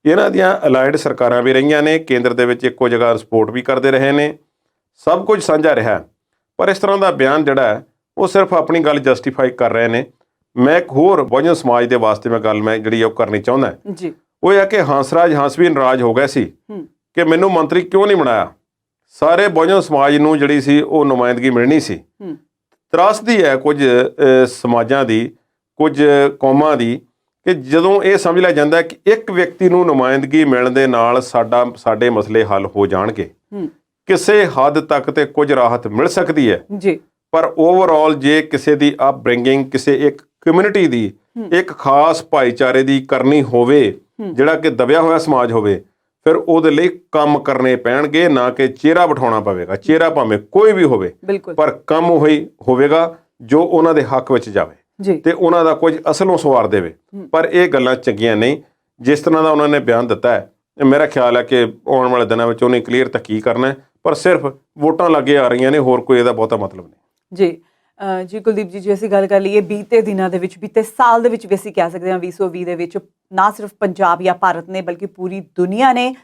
ਇਹਨਾਂ ਦੀਆਂ ਅਲਾਈਡ ਸਰਕਾਰਾਂ ਵੀ ਰਹੀਆਂ ਨੇ, ਕੇਂਦਰ ਦੇ ਵਿੱਚ ਇੱਕੋ ਜਗ੍ਹਾ ਸਪੋਰਟ ਵੀ ਕਰਦੇ ਰਹੇ ਨੇ, ਸਭ ਕੁਝ ਸਾਂਝਾ ਰਿਹਾ। ਪਰ ਇਸ ਤਰ੍ਹਾਂ ਦਾ ਬਿਆਨ ਜਿਹੜਾ ਹੈ ਉਹ ਸਿਰਫ ਆਪਣੀ ਗੱਲ ਜਸਟੀਫਾਈ ਕਰ ਰਹੇ ਨੇ। ਮੈਂ ਇੱਕ ਹੋਰ ਬਹੁਜਨ ਸਮਾਜ ਦੇ ਵਾਸਤੇ ਮੈਂ ਜਿਹੜੀ ਉਹ ਕਰਨੀ ਚਾਹੁੰਦਾ ਜੀ, ਉਹ ਇਹ ਹੈ ਕਿ ਹੰਸ ਵੀ ਨਾਰਾਜ਼ ਹੋ ਗਏ ਸੀ ਕਿ ਮੈਨੂੰ ਮੰਤਰੀ ਕਿਉਂ ਨਹੀਂ ਬਣਾਇਆ। ਸਾਰੇ ਬਹੁਜਨ ਸਮਾਜ ਨੂੰ ਜਿਹੜੀ ਸੀ ਉਹ ਨੁਮਾਇੰਦਗੀ ਮਿਲਣੀ ਸੀ। ਤਰਾਸਦੀ ਹੈ ਕੁਝ ਸਮਾਜਾਂ ਦੀ, ਕੁਝ ਕੌਮਾਂ ਦੀ, ਕਿ ਜਦੋਂ ਇਹ ਸਮਝ ਲਿਆ ਜਾਂਦਾ ਕਿ ਇੱਕ ਵਿਅਕਤੀ ਨੂੰ ਨੁਮਾਇੰਦਗੀ ਮਿਲਣ ਦੇ ਨਾਲ ਸਾਡੇ ਮਸਲੇ ਹੱਲ ਹੋ ਜਾਣਗੇ, ਕਿਸੇ ਹੱਦ ਤੱਕ ਤੇ ਕੁਝ ਰਾਹਤ ਮਿਲ ਸਕਦੀ ਹੈ ਜੀ। ਪਰ ਓਵਰਆਲ ਜੇ ਕਿਸੇ ਦੀ ਅਪਬ੍ਰਿੰਗਿੰਗ ਕਿਸੇ ਇੱਕ ਕਮਿਊਨਿਟੀ ਦੀ, ਇੱਕ ਖਾਸ ਭਾਈਚਾਰੇ ਦੀ ਕਰਨੀ ਹੋਵੇ, ਜਿਹੜਾ ਕਿ ਦਬਿਆ ਹੋਇਆ ਸਮਾਜ ਹੋਵੇ, ਫਿਰ ਉਹਦੇ ਲਈ ਕੰਮ ਕਰਨੇ ਪੈਣਗੇ, ਨਾ ਕਿ ਚਿਹਰਾ ਬਿਠਾਉਣਾ ਪਵੇਗਾ। ਚਿਹਰਾ ਭਾਵੇਂ ਕੋਈ ਵੀ ਹੋਵੇ, ਪਰ ਕੰਮ ਉਹੀ ਹੋਵੇਗਾ ਜੋ ਉਹਨਾਂ ਦੇ ਹੱਕ ਵਿੱਚ ਜਾਵੇ ਤੇ ਉਹਨਾਂ ਦਾ ਕੁਝ ਅਸਲੋਂ ਸਵਾਰ ਦੇਵੇ। ਪਰ ਇਹ ਗੱਲਾਂ ਚੰਗੀਆਂ ਨਹੀਂ। ਜਿਸ ਤਰ੍ਹਾਂ ਦਾ ਉਹਨਾਂ ਨੇ ਬਿਆਨ ਦਿੱਤਾ ਹੈ, ਮੇਰਾ ਖਿਆਲ ਹੈ ਕਿ ਆਉਣ ਵਾਲੇ ਦਿਨਾਂ ਵਿੱਚ ਉਹਨੇ ਕਲੀਅਰ ਤਾਂ ਕੀ ਕਰਨਾ ਹੈ, ਪਰ ਸਿਰਫ ਵੋਟਾਂ ਲੱਗੇ ਆ ਰਹੀਆਂ ਨੇ, ਹੋਰ ਕੋਈ ਇਹਦਾ ਬਹੁਤਾ ਮਤਲਬ ਨਹੀਂ ਜੀ। ਜੀ ਕੁਲਦੀਪ ਜੀ, ਜੇ ਅਸੀਂ ਗੱਲ ਕਰ ਲਈਏ ਬੀਤੇ ਦਿਨਾਂ ਦੇ ਵਿੱਚ, ਬੀਤੇ ਸਾਲ ਦੇ ਵਿੱਚ ਵੀ ਅਸੀਂ ਕਹਿ ਸਕਦੇ ਹਾਂ 2020 ਦੇ ਵਿੱਚ ਨਾ ਸਿਰਫ ਪੰਜਾਬ ਜਾਂ ਭਾਰਤ ਨੇ ਬਲਕਿ ਪੂਰੀ ਦੁਨੀਆ ਨੇ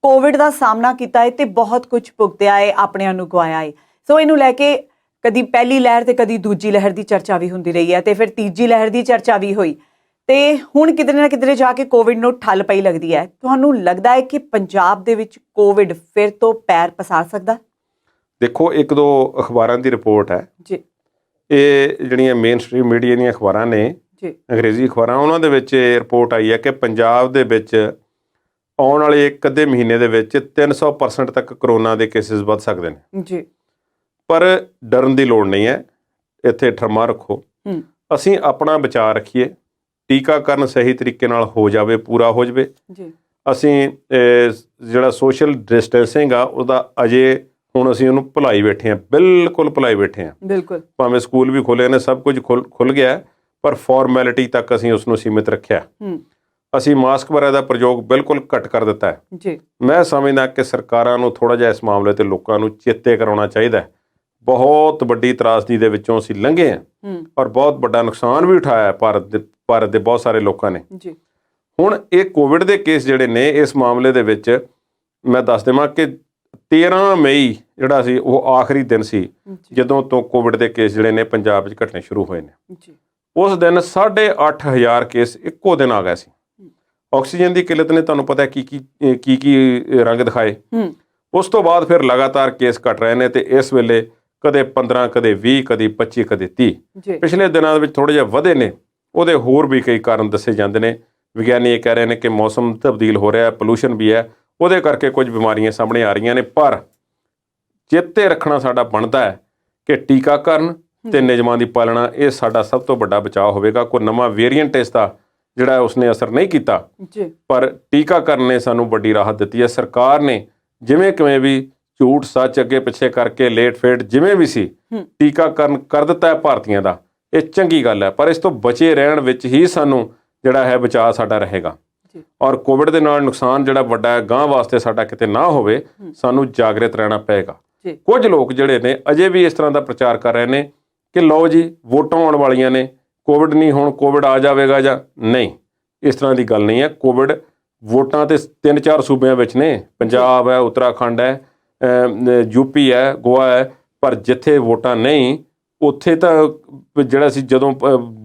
ਕੋਵਿਡ ਦਾ ਸਾਹਮਣਾ ਕੀਤਾ ਹੈ ਤੇ ਬਹੁਤ ਕੁਝ ਭੁਗਤਿਆ ਹੈ, ਆਪਣਿਆਂ ਨੂੰ ਗਵਾਇਆ ਹੈ। ਸੋ ਇਹਨੂੰ ਲੈ ਕੇ ਕਦੀ ਪਹਿਲੀ ਲਹਿਰ ਤੇ ਕਦੀ ਦੂਜੀ ਲਹਿਰ ਦੀ ਚਰਚਾ ਵੀ ਹੁੰਦੀ ਰਹੀ ਹੈ ਤੇ ਫਿਰ ਤੀਜੀ ਲਹਿਰ ਦੀ ਚਰਚਾ ਵੀ ਹੋਈ ਤੇ ਹੁਣ ਕਿਧਰੇ ਨਾ ਕਿਧਰੇ ਜਾ ਕੇ ਕੋਵਿਡ ਨੂੰ ਠੱਲ ਪਈ ਲੱਗਦੀ ਹੈ। ਤੁਹਾਨੂੰ ਲੱਗਦਾ ਹੈ ਕਿ ਪੰਜਾਬ ਦੇ ਵਿੱਚ ਕੋਵਿਡ ਫਿਰ ਤੋਂ ਪੈਰ ਪਸਾਰ ਸਕਦਾ? ਦੇਖੋ, ਇੱਕ ਦੋ ਅਖਬਾਰਾਂ ਦੀ ਰਿਪੋਰਟ ਹੈ ਜੀ, ਇਹ ਜਿਹੜੀਆਂ ਮੇਨ ਸਟ੍ਰੀਮ ਮੀਡੀਆ ਦੀਆਂ ਅਖਬਾਰਾਂ ਨੇ ਜੀ, ਅੰਗਰੇਜ਼ੀ ਅਖਬਾਰਾਂ, ਉਹਨਾਂ ਦੇ ਵਿੱਚ ਰਿਪੋਰਟ ਆਈ ਹੈ ਕਿ ਪੰਜਾਬ ਦੇ ਵਿੱਚ ਆਉਣ ਵਾਲੇ ਇੱਕ ਅੱਧੇ ਮਹੀਨੇ ਦੇ ਵਿੱਚ 300% ਤੱਕ ਕਰੋਨਾ ਦੇ ਕੇਸਿਸ ਵੱਧ ਸਕਦੇ ਨੇ ਜੀ। ਪਰ ਡਰਨ ਦੀ ਲੋੜ ਨਹੀਂ ਹੈ, ਇੱਥੇ ਠਰਮਾ ਰੱਖੋ, ਅਸੀਂ ਆਪਣਾ ਬਚਾਅ ਰੱਖੀਏ, ਟੀਕਾਕਰਨ ਸਹੀ ਤਰੀਕੇ ਨਾਲ ਹੋ ਜਾਵੇ, ਪੂਰਾ ਹੋ ਜਾਵੇ ਜੀ। ਅਸੀਂ ਜਿਹੜਾ ਸੋਸ਼ਲ ਡਿਸਟੈਂਸਿੰਗ ਆ ਉਹਦਾ ਅਜੇ ਹੁਣ ਅਸੀਂ ਉਹਨੂੰ ਭੁਲਾਈ ਬੈਠੇ ਹਾਂ, ਬਿਲਕੁਲ ਭੁਲਾਈ ਬੈਠੇ ਹਾਂ। ਬਿਲਕੁਲ, ਭਾਵੇਂ ਸਕੂਲ ਵੀ ਖੁੱਲ੍ਹੇ ਨੇ, ਸਭ ਕੁਝ ਖੁੱਲ੍ਹ ਗਿਆ, ਪਰ ਫਾਰਮੈਲਿਟੀ ਤੱਕ ਅਸੀਂ ਉਸ ਨੂੰ ਸੀਮਿਤ ਰੱਖਿਆ। ਅਸੀਂ ਮਾਸਕ ਵਗੈਰਾ ਦਾ ਪ੍ਰਯੋਗ ਬਿਲਕੁਲ ਘੱਟ ਕਰ ਦਿੱਤਾ ਹੈ। ਜੀ ਮੈਂ ਸਮਝਦਾ ਕਿ ਸਰਕਾਰਾਂ ਨੂੰ ਥੋੜ੍ਹਾ ਜਿਹਾ ਇਸ ਮਾਮਲੇ ਤੇ ਲੋਕਾਂ ਨੂੰ ਚੇਤੇ ਕਰਾਉਣਾ ਚਾਹੀਦਾ ਹੈ। ਬਹੁਤ ਵੱਡੀ ਤਰਾਸਦੀ ਦੇ ਵਿੱਚੋਂ ਅਸੀਂ ਲੰਘੇ ਹਾਂ ਔਰ ਬਹੁਤ ਵੱਡਾ ਨੁਕਸਾਨ ਵੀ ਉਠਾਇਆ ਹੈ ਭਾਰਤ ਦੇ ਬਹੁਤ ਸਾਰੇ ਲੋਕਾਂ ਨੇ। ਜੀ ਹੁਣ ਇਹ ਕੋਵਿਡ ਦੇ ਕੇਸ ਜਿਹੜੇ ਨੇ ਇਸ ਮਾਮਲੇ ਦੇ ਵਿੱਚ ਮੈਂ ਦੱਸ ਦੇਵਾਂ ਕਿ 13 ਮਈ ਜਿਹੜਾ ਸੀ ਉਹ ਆਖਰੀ ਦਿਨ ਸੀ ਜਦੋਂ ਤੋਂ ਕੋਵਿਡ ਦੇ ਕੇਸ ਜਿਹੜੇ ਨੇ ਪੰਜਾਬ ਵਿੱਚ ਘਟਣੇ ਸ਼ੁਰੂ ਹੋਏ ਨੇ। ਜੀ ਉਸ ਦਿਨ 8,500 ਕੇਸ ਇੱਕੋ ਦਿਨ ਆ ਗਏ ਸੀ। ਆਕਸੀਜਨ ਦੀ ਕਿੱਲਤ ਨੇ ਤੁਹਾਨੂੰ ਪਤਾ ਕੀ ਰੰਗ ਦਿਖਾਏ। ਉਸ ਤੋਂ ਬਾਅਦ ਫਿਰ ਲਗਾਤਾਰ ਕੇਸ ਘਟ ਰਹੇ ਨੇ ਤੇ ਇਸ ਵੇਲੇ ਕਦੇ 15 ਕਦੇ 20 ਕਦੇ 25 ਕਦੇ 30 ਪਿਛਲੇ ਦਿਨਾਂ ਦੇ ਵਿੱਚ ਥੋੜ੍ਹੇ ਜਿਹੇ ਵਧੇ ਨੇ। ਉਹਦੇ ਹੋਰ ਵੀ ਕਈ ਕਾਰਨ ਦੱਸੇ ਜਾਂਦੇ ਨੇ। ਵਿਗਿਆਨੀ ਇਹ ਕਹਿ ਰਹੇ ਨੇ ਕਿ ਮੌਸਮ ਤਬਦੀਲ ਹੋ ਰਿਹਾ, ਪੋਲੂਸ਼ਨ ਵੀ ਹੈ, ਉਹਦੇ ਕਰਕੇ ਕੁਝ ਬਿਮਾਰੀਆਂ ਸਾਹਮਣੇ ਆ ਰਹੀਆਂ ਨੇ। ਪਰ ਚੇਤੇ ਰੱਖਣਾ ਸਾਡਾ ਬਣਦਾ ਹੈ ਕਿ ਟੀਕਾਕਰਨ ਤੇ ਨਿਯਮਾਂ ਦੀ ਪਾਲਣਾ ਇਹ ਸਾਡਾ ਸਭ ਤੋਂ ਵੱਡਾ ਬਚਾਅ ਹੋਵੇਗਾ। ਕੋਈ ਨਵਾਂ ਵੇਰੀਐਂਟ ਇਸ ਦਾ ਜਿਹੜਾ ਉਸਨੇ ਅਸਰ ਨਹੀਂ ਕੀਤਾ, ਪਰ ਟੀਕਾਕਰਨ ਨੇ ਸਾਨੂੰ ਵੱਡੀ ਰਾਹਤ ਦਿੱਤੀ ਹੈ। ਸਰਕਾਰ ਨੇ ਜਿਵੇਂ ਕਿਵੇਂ ਵੀ ਝੂਠ ਸੱਚ ਅੱਗੇ ਪਿੱਛੇ ਕਰਕੇ ਲੇਟ ਫੇਟ ਜਿਵੇਂ ਵੀ ਸੀ ਟੀਕਾਕਰਨ ਕਰ ਦਿੱਤਾ ਹੈ ਭਾਰਤੀਆਂ ਦਾ। ਇਹ ਚੰਗੀ ਗੱਲ ਹੈ, ਪਰ ਇਸ ਤੋਂ ਬਚੇ ਰਹਿਣ ਵਿੱਚ ਹੀ ਸਾਨੂੰ ਜਿਹੜਾ ਹੈ ਬਚਾਅ ਸਾਡਾ ਰਹੇਗਾ। ਔਰ ਕੋਵਿਡ ਦੇ ਨਾਲ ਨੁਕਸਾਨ ਜਿਹੜਾ ਵੱਡਾ ਹੈ ਗਾਂ ਵਾਸਤੇ ਸਾਡਾ ਕਿਤੇ ਨਾ ਹੋਵੇ, ਸਾਨੂੰ ਜਾਗਰਤ ਰਹਿਣਾ ਪਏਗਾ। ਕੁਝ ਲੋਕ ਜਿਹੜੇ ਨੇ ਅਜੇ ਵੀ ਇਸ ਤਰ੍ਹਾਂ ਦਾ ਪ੍ਰਚਾਰ ਕਰ ਰਹੇ ਨੇ ਕਿ ਲਓ ਜੀ ਵੋਟਾਂ ਆਉਣ ਵਾਲੀਆਂ ਨੇ, ਕੋਵਿਡ ਨਹੀਂ, ਹੁਣ ਕੋਵਿਡ ਆ ਜਾਵੇਗਾ ਜਾਂ ਨਹੀਂ। ਇਸ ਤਰ੍ਹਾਂ ਦੀ ਗੱਲ ਨਹੀਂ ਹੈ। ਕੋਵਿਡ ਵੋਟਾਂ ਤੇ 3-4 ਸੂਬਿਆਂ ਵਿੱਚ ਨੇ, ਪੰਜਾਬ ਹੈ, ਉੱਤਰਾਖੰਡ ਹੈ, ਯੂਪੀ ਹੈ, ਗੋਆ ਹੈ, ਪਰ ਜਿੱਥੇ ਵੋਟਾਂ ਨਹੀਂ ਉੱਥੇ ਤਾਂ ਜਿਹੜਾ ਸੀ ਜਦੋਂ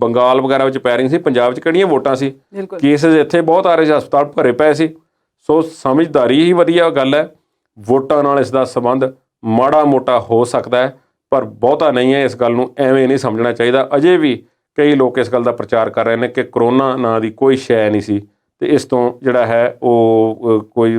ਬੰਗਾਲ ਵਗੈਰਾ ਵਿੱਚ ਪੈ ਰਹੀ ਸੀ, ਪੰਜਾਬ 'ਚ ਕਿਹੜੀਆਂ ਵੋਟਾਂ ਸੀ। ਕੇਸਿਸ ਇੱਥੇ ਬਹੁਤ ਆ ਰਹੇ ਸੀ, ਹਸਪਤਾਲ ਭਰੇ ਪਏ ਸੀ। ਸੋ ਸਮਝਦਾਰੀ ਹੀ ਵਧੀਆ ਗੱਲ ਹੈ। ਵੋਟਾਂ ਨਾਲ ਇਸ ਦਾ ਸੰਬੰਧ ਮਾੜਾ ਮੋਟਾ ਹੋ ਸਕਦਾ ਹੈ, ਪਰ ਬਹੁਤਾ ਨਹੀਂ ਹੈ। ਇਸ ਗੱਲ ਨੂੰ ਐਵੇਂ ਨਹੀਂ ਸਮਝਣਾ ਚਾਹੀਦਾ। ਅਜੇ ਵੀ ਕਈ ਲੋਕ ਇਸ ਗੱਲ ਦਾ ਪ੍ਰਚਾਰ ਕਰ ਰਹੇ ਨੇ ਕਿ ਕਰੋਨਾ ਨਾਂ ਦੀ ਕੋਈ ਸ਼ੈ ਨਹੀਂ ਸੀ ਤੇ ਇਸ ਤੋਂ ਜਿਹੜਾ ਹੈ ਉਹ ਕੋਈ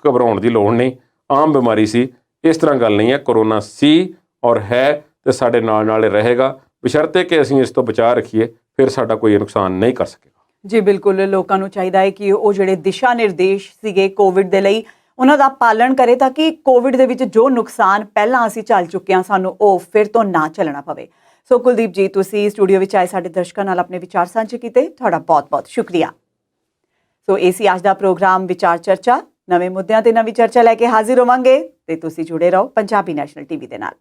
ਘਬਰਾਉਣ ਦੀ ਲੋੜ ਨਹੀਂ, ਆਮ ਬਿਮਾਰੀ ਸੀ। ਇਸ ਤਰ੍ਹਾਂ ਗੱਲ ਨਹੀਂ ਹੈ। ਕਰੋਨਾ ਸੀ ਔਰ ਹੈ ਤੇ ਸਾਡੇ ਨਾਲ ਰਹੇਗਾ, ਬਸ਼ਰਤੇ ਕਿ ਅਸੀਂ ਇਸ ਤੋਂ ਬਚਾਅ ਰੱਖੀਏ, ਫਿਰ ਸਾਡਾ ਕੋਈ ਨੁਕਸਾਨ ਨਹੀਂ ਕਰ ਸਕੇਗਾ। ਜੀ ਬਿਲਕੁਲ, ਲੋਕਾਂ ਨੂੰ ਚਾਹੀਦਾ ਹੈ ਕਿ ਉਹ ਜਿਹੜੇ ਦਿਸ਼ਾ ਨਿਰਦੇਸ਼ ਸੀਗੇ ਕੋਵਿਡ ਦੇ ਲਈ ਉਹਨਾਂ ਦਾ ਪਾਲਣ ਕਰੇ ਤਾਂ ਕਿ ਕੋਵਿਡ ਦੇ ਵਿੱਚ ਜੋ ਨੁਕਸਾਨ ਪਹਿਲਾਂ ਅਸੀਂ ਝੱਲ ਚੁੱਕੇ ਹਾਂ ਸਾਨੂੰ ਉਹ ਫਿਰ ਤੋਂ ਨਾ ਝੱਲਣਾ ਪਵੇ। ਸੋ ਕੁਲਦੀਪ ਜੀ, ਤੁਸੀਂ ਸਟੂਡੀਓ ਵਿੱਚ ਆਏ, ਸਾਡੇ ਦਰਸ਼ਕਾਂ ਨਾਲ ਆਪਣੇ ਵਿਚਾਰ ਸਾਂਝੇ ਕੀਤੇ, ਤੁਹਾਡਾ ਬਹੁਤ-ਬਹੁਤ ਸ਼ੁਕਰੀਆ। ਸੋ ਇਹ ਸੀ ਅੱਜ ਦਾ ਪ੍ਰੋਗਰਾਮ ਵਿਚਾਰ ਚਰਚਾ। ਨਵੇਂ ਮੁੱਦਿਆਂ ਤੇ ਨਵੀਂ ਚਰਚਾ ਲੈ ਕੇ ਹਾਜ਼ਰ ਹੋਵਾਂਗੇ ਤੇ ਤੁਸੀਂ ਜੁੜੇ ਰਹੋ ਪੰਜਾਬੀ ਨੈਸ਼ਨਲ ਟੀਵੀ ਦੇ ਨਾਲ।